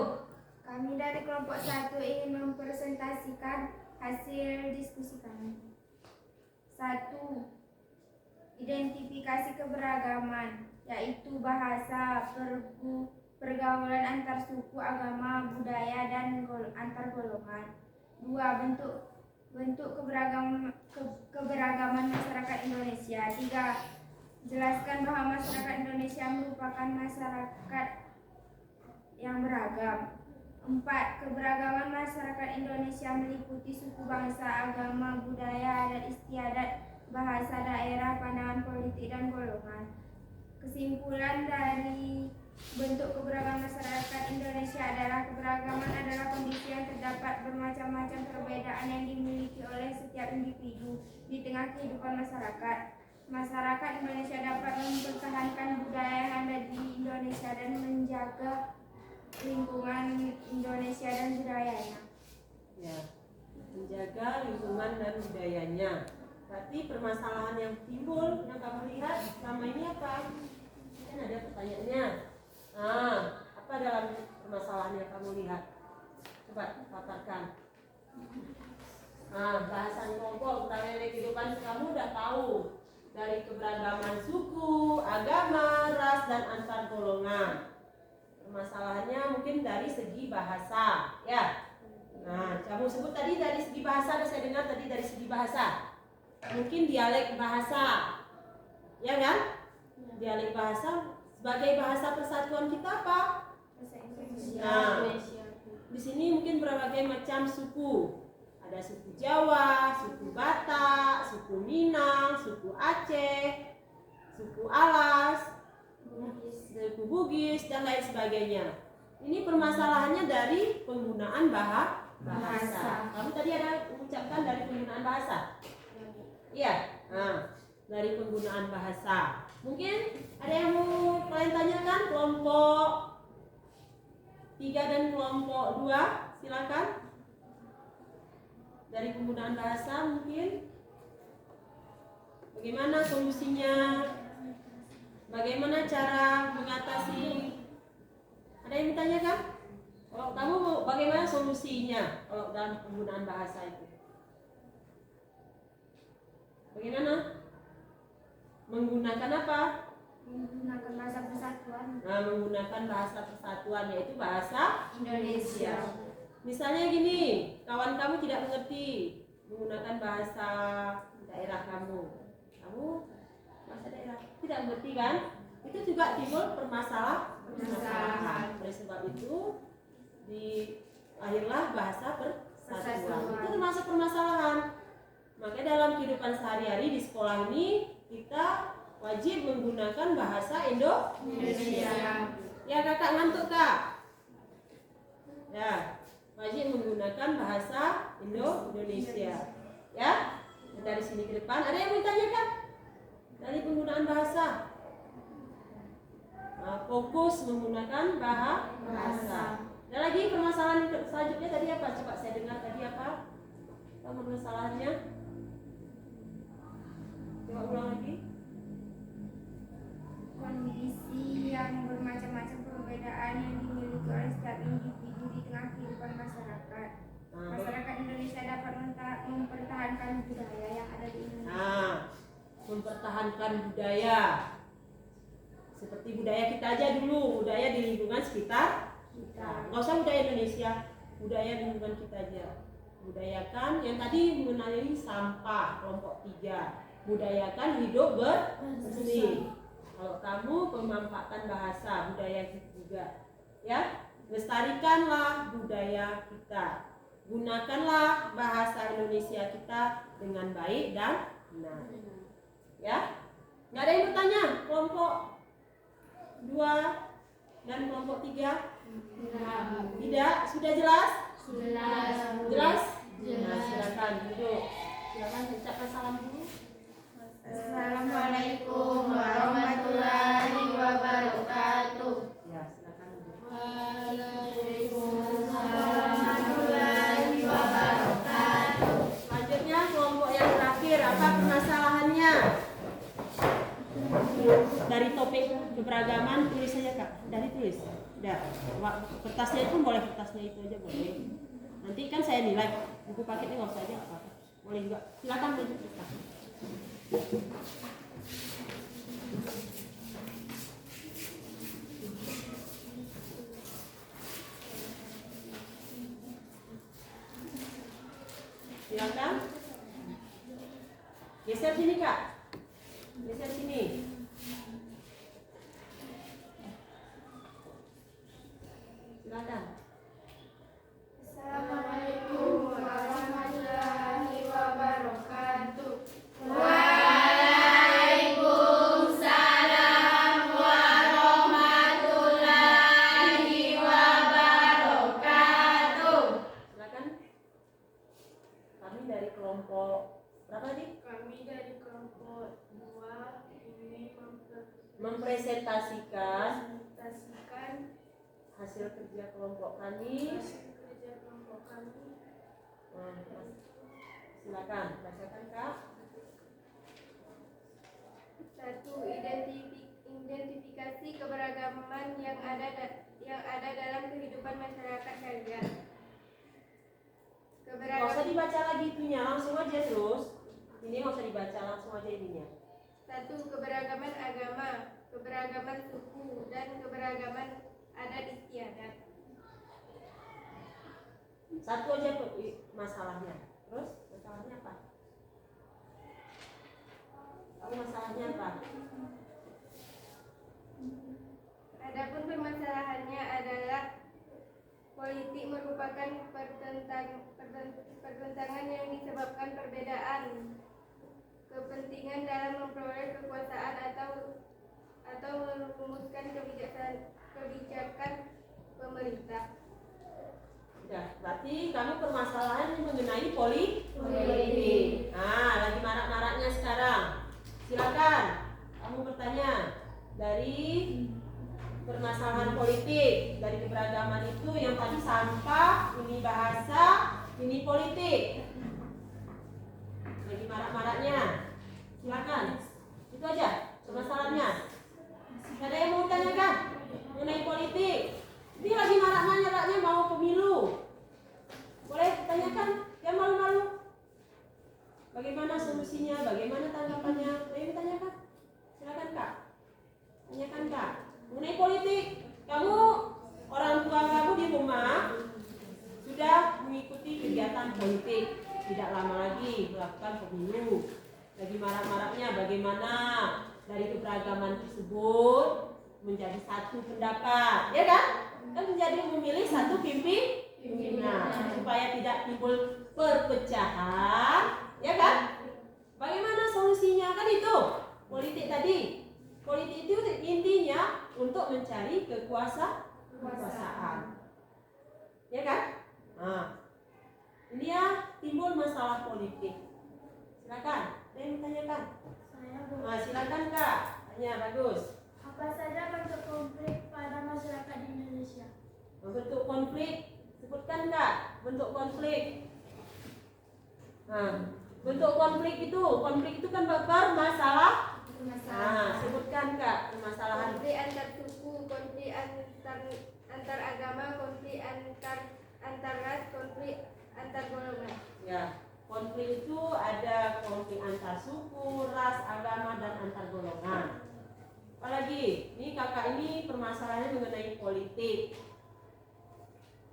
Kami dari kelompok 1 ingin mempresentasikan hasil diskusi kami. 1. Identifikasi keberagaman, yaitu bahasa, pergaulan antar suku, agama, budaya, dan antar golongan. 2. Bentuk keberagaman masyarakat Indonesia. 3. Jelaskan bahwa masyarakat Indonesia merupakan masyarakat yang beragam. 4. Keberagaman masyarakat Indonesia meliputi suku, bangsa, agama, budaya, adat istiadat, bahasa daerah, pandangan politik, dan golongan. Kesimpulan dari bentuk keberagaman masyarakat Indonesia adalah keberagaman adalah kondisi yang terdapat bermacam-macam perbedaan yang dimiliki oleh setiap individu di tengah kehidupan masyarakat. Masyarakat Indonesia dapat mempertahankan budaya yang ada di Indonesia dan menjaga lingkungan Indonesia dan budayanya. Ya, menjaga lingkungan dan budayanya. Berarti permasalahan yang timbul yang kamu lihat selama ini apa? Kan ada pertanyaannya. Nah, apa dalam permasalahan yang kamu lihat? Coba paparkan. Nah, bahasan kelompok dari kehidupan kamu udah tahu. Dari keberagaman suku, agama, ras, dan antar golongan. Permasalahannya mungkin dari segi bahasa, ya. Nah, kamu sebut tadi dari segi bahasa, dan saya dengar tadi dari segi bahasa. Mungkin dialek bahasa, ya kan? Dialek bahasa sebagai bahasa persatuan kita apa? Nah, di sini mungkin berbagai macam suku. Ada suku Jawa, suku Batak, suku Minang, suku Aceh, suku Alas, suku Bugis, dan lain sebagainya. Ini permasalahannya dari penggunaan bahasa. Kamu tadi ada mengucapkan dari penggunaan bahasa. Iya. Nah, dari penggunaan bahasa. Mungkin ada yang mau kalian tanyakan kelompok 3 dan kelompok 2, silakan. Dari penggunaan bahasa mungkin bagaimana solusinya? Bagaimana cara mengatasi? Ada yang ditanyakan? Kalau kamu bagaimana solusinya kalau dalam penggunaan bahasa itu? Bagaimana? Menggunakan apa? Menggunakan bahasa persatuan Nah, menggunakan bahasa persatuan, yaitu bahasa Indonesia. Misalnya gini, kawan kamu tidak mengerti menggunakan bahasa daerah kamu. Kamu bahasa daerah tidak mengerti kan? Itu juga timbul permasalahan. Oleh sebab itu lahirlah bahasa persatuan. Itu termasuk permasalahan. Maka dalam kehidupan sehari-hari di sekolah ini kita wajib menggunakan bahasa Indonesia. Ya kakak ngantuk kak? Ya, wajib menggunakan bahasa Indonesia. Ya, dari sini ke depan ada yang mau ditanyakan dari penggunaan bahasa? Nah, fokus menggunakan bahasa. Ada lagi permasalahan selanjutnya tadi apa? Coba saya dengar tadi apa? Permasalahannya? Coba ulang lagi. Kondisi yang bermacam-macam perbedaan yang dimiliki oleh setiap individu di tengah kehidupan masyarakat. Masyarakat Indonesia dapat mempertahankan budaya yang ada di Indonesia. Nah, mempertahankan budaya. Seperti budaya kita aja dulu, budaya di lingkungan sekitar kita. Nggak usah budaya Indonesia, budaya di lingkungan kita aja. Budayakan yang tadi mengenai sampah kelompok 3. Budayakan hidup bersih. Kalau kamu pemanfaatan bahasa budaya kita juga, ya, lestarikanlah budaya kita, gunakanlah bahasa Indonesia kita dengan baik dan benar, ya. Nggak ada yang bertanya kelompok 2 dan kelompok 3? Tidak, sudah jelas? Jelas? Nah, silakan duduk. Silakan ucapkan salam dulu. Assalamualaikum warahmatullahi wabarakatuh. Ya, silakan duduk. Warahmatullahi wabarakatuh. Selanjutnya kelompok yang terakhir, apa permasalahannya? Dari topik keberagaman tulis saja kak, dari tulis. Udah, kertasnya itu boleh, kertasnya itu aja boleh. Nanti kan saya nilai, buku paketnya nggak usah aja apa-apa. Boleh juga, silakan lanjut kita. Silakan. Geser sini kak. Geser sini. Silakan. Assalamualaikum warahmatullahi wabarakatuh. Silakan. Kami dari kelompok berapa tadi? Kami dari kelompok 2 ini Mempresentasikan mempresentasikan hasil kerja kelompok kami. kerja kelompok kami. Silakan, bacakan kak. 1. Identifikasi keberagaman yang ada dalam kehidupan masyarakat kalian. Nggak usah dibaca lagi itunya, langsung aja terus. Ini nggak usah dibaca, langsung aja ininya. 1. Keberagaman agama, keberagaman suku, dan keberagaman adat istiadat. Satu aja masalahnya. Terus masalahnya apa? Kamu masalahnya apa? Adapun permasalahannya adalah politik merupakan pertentangan yang disebabkan perbedaan kepentingan dalam memperoleh kekuasaan atau merumuskan kebijakan pemerintah. Udah, berarti kamu permasalahan mengenai politik. Nah, lagi marak-maraknya sekarang. Silakan, kamu bertanya dari permasalahan politik, dari keberagaman itu yang tadi sampah, ini bahasa, ini politik. Lagi marak-maraknya. Silakan. Itu aja permasalahannya. Ada yang mau tanyakan mengenai politik? Ini lagi marak-maraknya mau pemilu. Boleh ditanyakan? Yang malu-malu. Bagaimana solusinya? Bagaimana tanggapannya? Ada yang ditanyakan? Silakan kak. Tanyakan kak. Mengenai politik, kamu orang tua kamu di rumah sudah mengikuti kegiatan politik, tidak lama lagi melakukan pemilu. Lagi marak-maraknya bagaimana dari keberagaman tersebut menjadi satu pendapat, ya kan? Dan menjadi memilih satu pimpinan supaya tidak timbul perpecahan, ya kan? untuk mencari kekuasaan. Ya kan? Nah, ini ya timbul masalah politik. Silakan, ada yang tanyakan? Saya, Bu. Nah, silakan Kak, tanya bagus. Apa saja bentuk konflik pada masyarakat di Indonesia? Bentuk konflik, sebutkan Kak, bentuk konflik. Nah, bentuk konflik itu kan bermasalah. Nah, sebutkan Kak permasalahan. Konflik antar suku, konflik antar agama, konflik antar ras, konflik antar golongan. Ya, konflik itu ada konflik antar suku, ras, agama, dan antar golongan. Apalagi, ini kakak ini permasalahannya mengenai politik.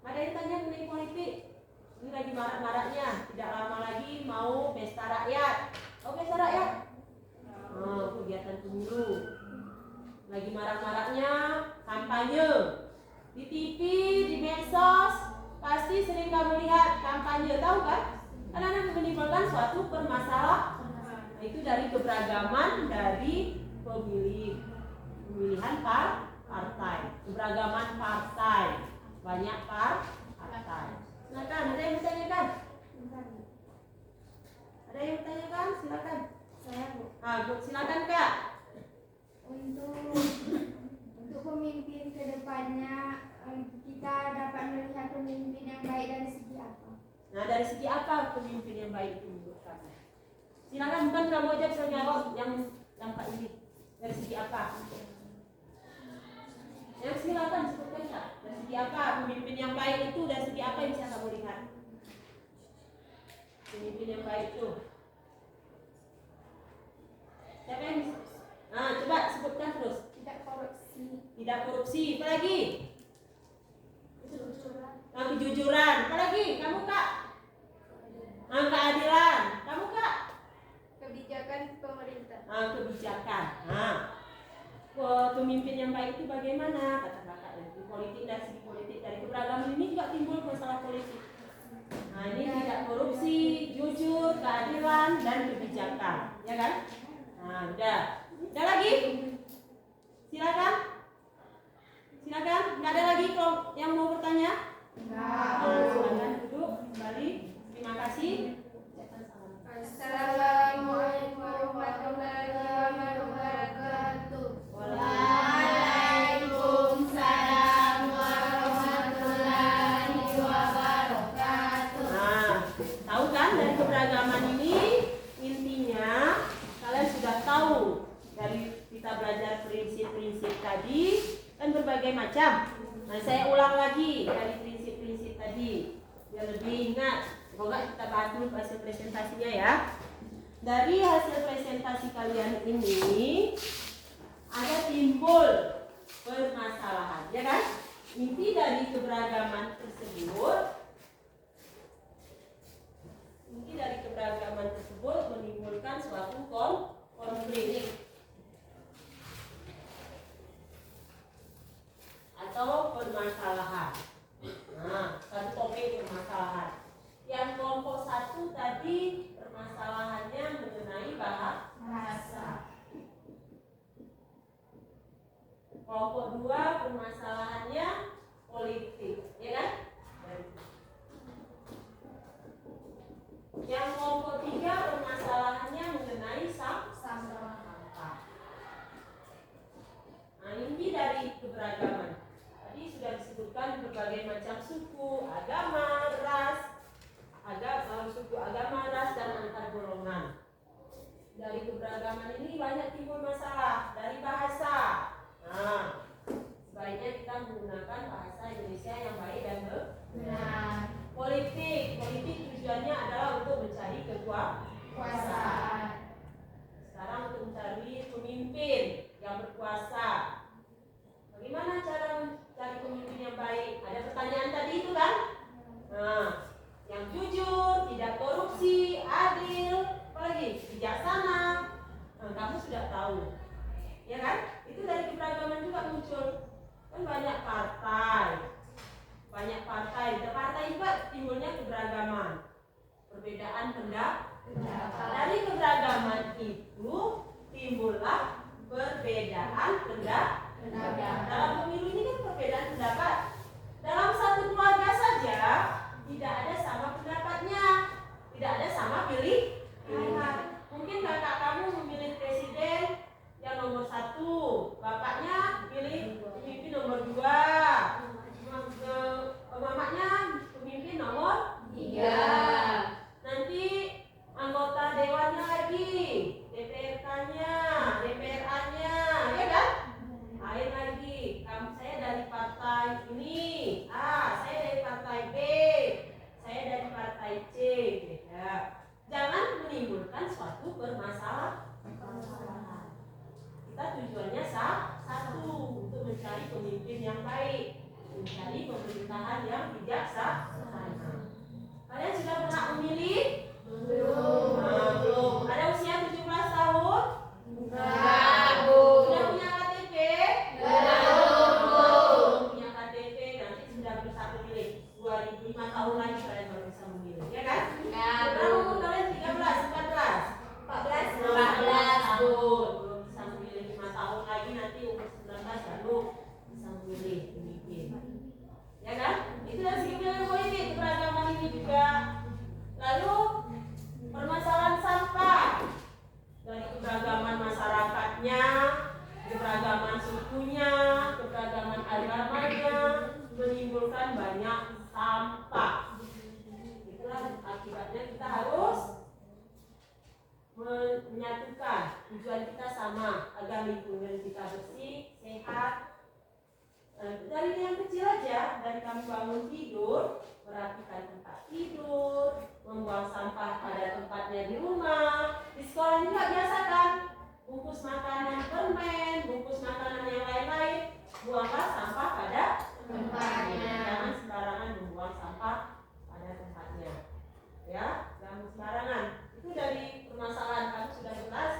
Ada yang tanya mengenai politik? Ini lagi marak-maraknya, tidak lama lagi mau pesta rakyat. Oh, pesta rakyat? Oh, kegiatan pemilu. Lagi marak-maraknya kampanye. Di TV, di medsos, pasti sering kamu lihat kampanye, tahu kan? Karena menimbulkan suatu permasalahan. Nah, itu dari keberagaman dari pemilihan partai, keberagaman partai, banyak partai. Silakan, ada yang bertanyakan? Ada yang bertanyakan? Silakan. Saya, Bu. Silakan Kak. Untuk pemimpin kedepannya, kita dapat melihat pemimpin yang baik dari segi apa? Nah, dari segi apa pemimpin yang baik itu menurut kamu? Silakan, bukan kamu aja bisa jawab yang Pak ini. Dari segi apa? Yang silakan sebutkan Kak. Dari segi apa pemimpin yang baik itu? Dari segi apa yang bisa kamu lihat? Pemimpin yang baik itu. Siapa yang bisa? Nah, coba sebutkan terus. Tidak korupsi. Tidak korupsi. Apa lagi? Kejujuran. Nah, kejujuran. Apa lagi? Kamu Kak? Nah, keadilan. Kamu Kak? Kebijakan pemerintah. Nah, kebijakan. Nah, pemimpin yang baik itu bagaimana? Kata kakak dari politik, dari segi politik, dari keberagaman ini juga timbul masalah politik. Nah, ini tidak korupsi, jujur, keadilan, dan kebijakan, ya kan? Nah, udah lagi? Silakan. Nggak ada lagi kalau yang mau bertanya? Silakan duduk kembali. Terima kasih. Assalamualaikum warahmatullahi wabarakatuh. Waalaikumsalam warahmatullahi wabarakatuh. Nah, tahu kan dari keberagaman ini intinya kalian sudah tahu dari kita belajar prinsip-prinsip tadi kan berbagai macam. Nah, saya ulang lagi dari prinsip-prinsip tadi biar lebih ingat. Semoga kita bahas dulu hasil presentasinya ya. Dari hasil presentasi kalian ini ada timbul permasalahan, ya kan? Inti dari keberagaman tersebut menimbulkan suatu konflik atau permasalahan. Nah, satu topik permasalahan. Yang kelompok 1 tadi permasalahannya mengenai bahasa. Kelompok 2 permasalahannya politik, ya kan? Yang kelompok 3 permasalahannya mengenai sampah. Nah, ini dari keberagaman. Tadi sudah disebutkan berbagai macam suku, agama, ras, dan antar golongan. Dari keberagaman ini banyak timbul masalah dari bahasa. Nah, sebaiknya kita menggunakan bahasa Indonesia yang baik dan benar. Politik tujuannya adalah untuk mencari kekuasaan. Sekarang untuk mencari pemimpin yang berkuasa. Bagaimana cara mencari pemimpin yang baik? Ada pertanyaan tadi itu kan? Nah, yang jujur, tidak korupsi, adil, apalagi bijaksana. Nah, kamu sudah tahu, ya kan? Itu dari keberagaman juga muncul. Kan banyak partai. Partai juga timbulnya keberagaman, perbedaan pendapat. Dari keberagaman itu timbullah perbedaan pendapat. tahun lagi kalian baru bisa memilih, ya kan? Berapa umur kalian? 13, 14, 14 tahun. Belum bisa memilih 5 tahun lagi, nanti umur 19 baru bisa memilih pemimpin. Ya kan? Itu dari segi pilihan politik, keberagaman ini juga. Lalu permasalahan sampah, dari keberagaman masyarakatnya, keberagaman sukunya, keberagaman agamanya, menimbulkan banyak sampah. Itulah akibatnya kita harus menyatukan tujuan kita sama agar lingkungan kita bersih, sehat. Dari yang kecil aja, dari kami bangun tidur, merapikan tempat tidur, membuang sampah pada tempatnya di rumah. Di sekolah juga biasakan bungkus makanan permen, bungkus makanan yang lain-lain, buanglah sampah pada tempatnya. Jangan sembarangan membuang sampah pada tempatnya. Ya, jangan sembarangan. Itu dari permasalahan kamu sudah jelas,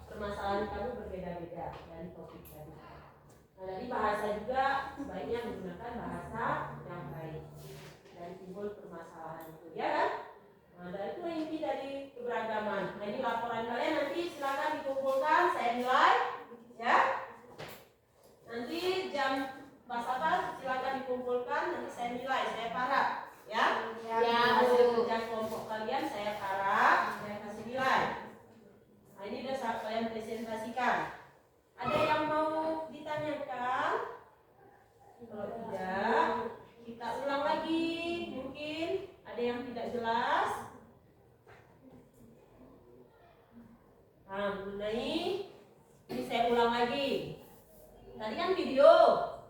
permasalahan kamu berbeda-beda dari topik tadi. Nah, dari bahasa juga sebaiknya menggunakan bahasa yang baik dan timbul permasalahan itu, ya kan? Nah, dari itu inti dari keberagaman. Nah, ini laporan kalian nanti silakan dikumpulkan, saya nilai, ya. Nanti jam pas apa silakan dikumpulkan, nanti saya nilai, saya paraf, ya. Hasil kerja kelompok kalian saya paraf, saya kasih nilai. Nah, ini udah saat kalian presentasikan. Ada yang mau ditanyakan? Kalau tidak, kita ulang lagi. Mungkin ada yang tidak jelas. Nah, mengenai ini saya ulang lagi. Tadi kan video.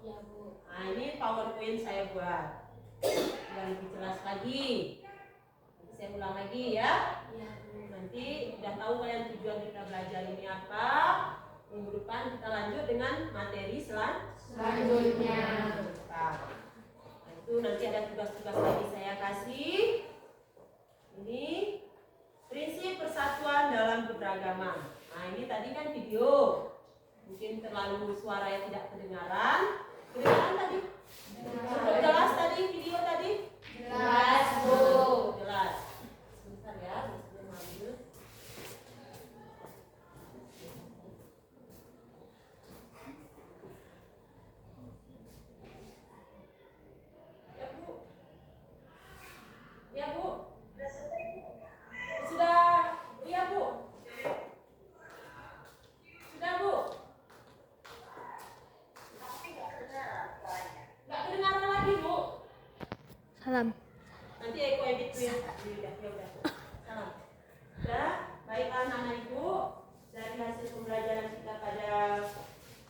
Ya, Bu. Nah, ini PowerPoint saya buat. Biar lebih jelas lagi. Nanti saya ulang lagi ya. Ya, Bu. Nanti udah tahu kalian tujuan kita belajar ini apa. Minggu depan kita lanjut dengan materi Selanjutnya. Nah, itu nanti ada tugas-tugas lagi saya kasih. Ini prinsip persatuan dalam keberagaman. Nah, ini tadi kan video. Mungkin terlalu suara yang tidak kedengaran. Kedengaran tadi? Cukup jelas tadi video tadi? Jelas, Bu. Jelas. Sebentar ya, saya ambil. Ya, Bu. Sudah, iya, Bu. Sudah, Bu. Nggak kedengaran lagi, Bu. Salam. Nanti Eko edit ya udah. Salam. Sudah, baiklah anak-anak Ibu, dari hasil pembelajaran kita pada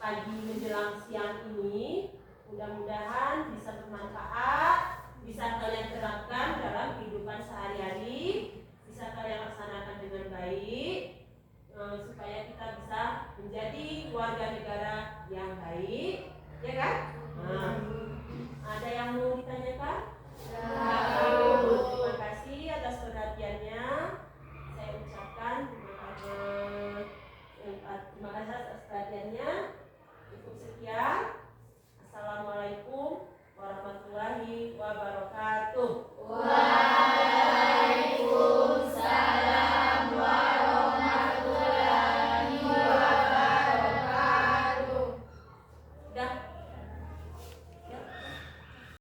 pagi menjelang siang ini, mudah-mudahan bisa bermanfaat, bisa kalian terapkan dalam kehidupan sehari-hari, bisa kalian laksanakan dengan baik, supaya kita bisa menjadi warga negara yang baik, ya kan? Nah, ada yang mau ditanyakan? Terima kasih atas perhatiannya. Saya ucapkan terima kasih atas perhatiannya. Cukup sekian. Assalamualaikum warahmatullahi wabarakatuh.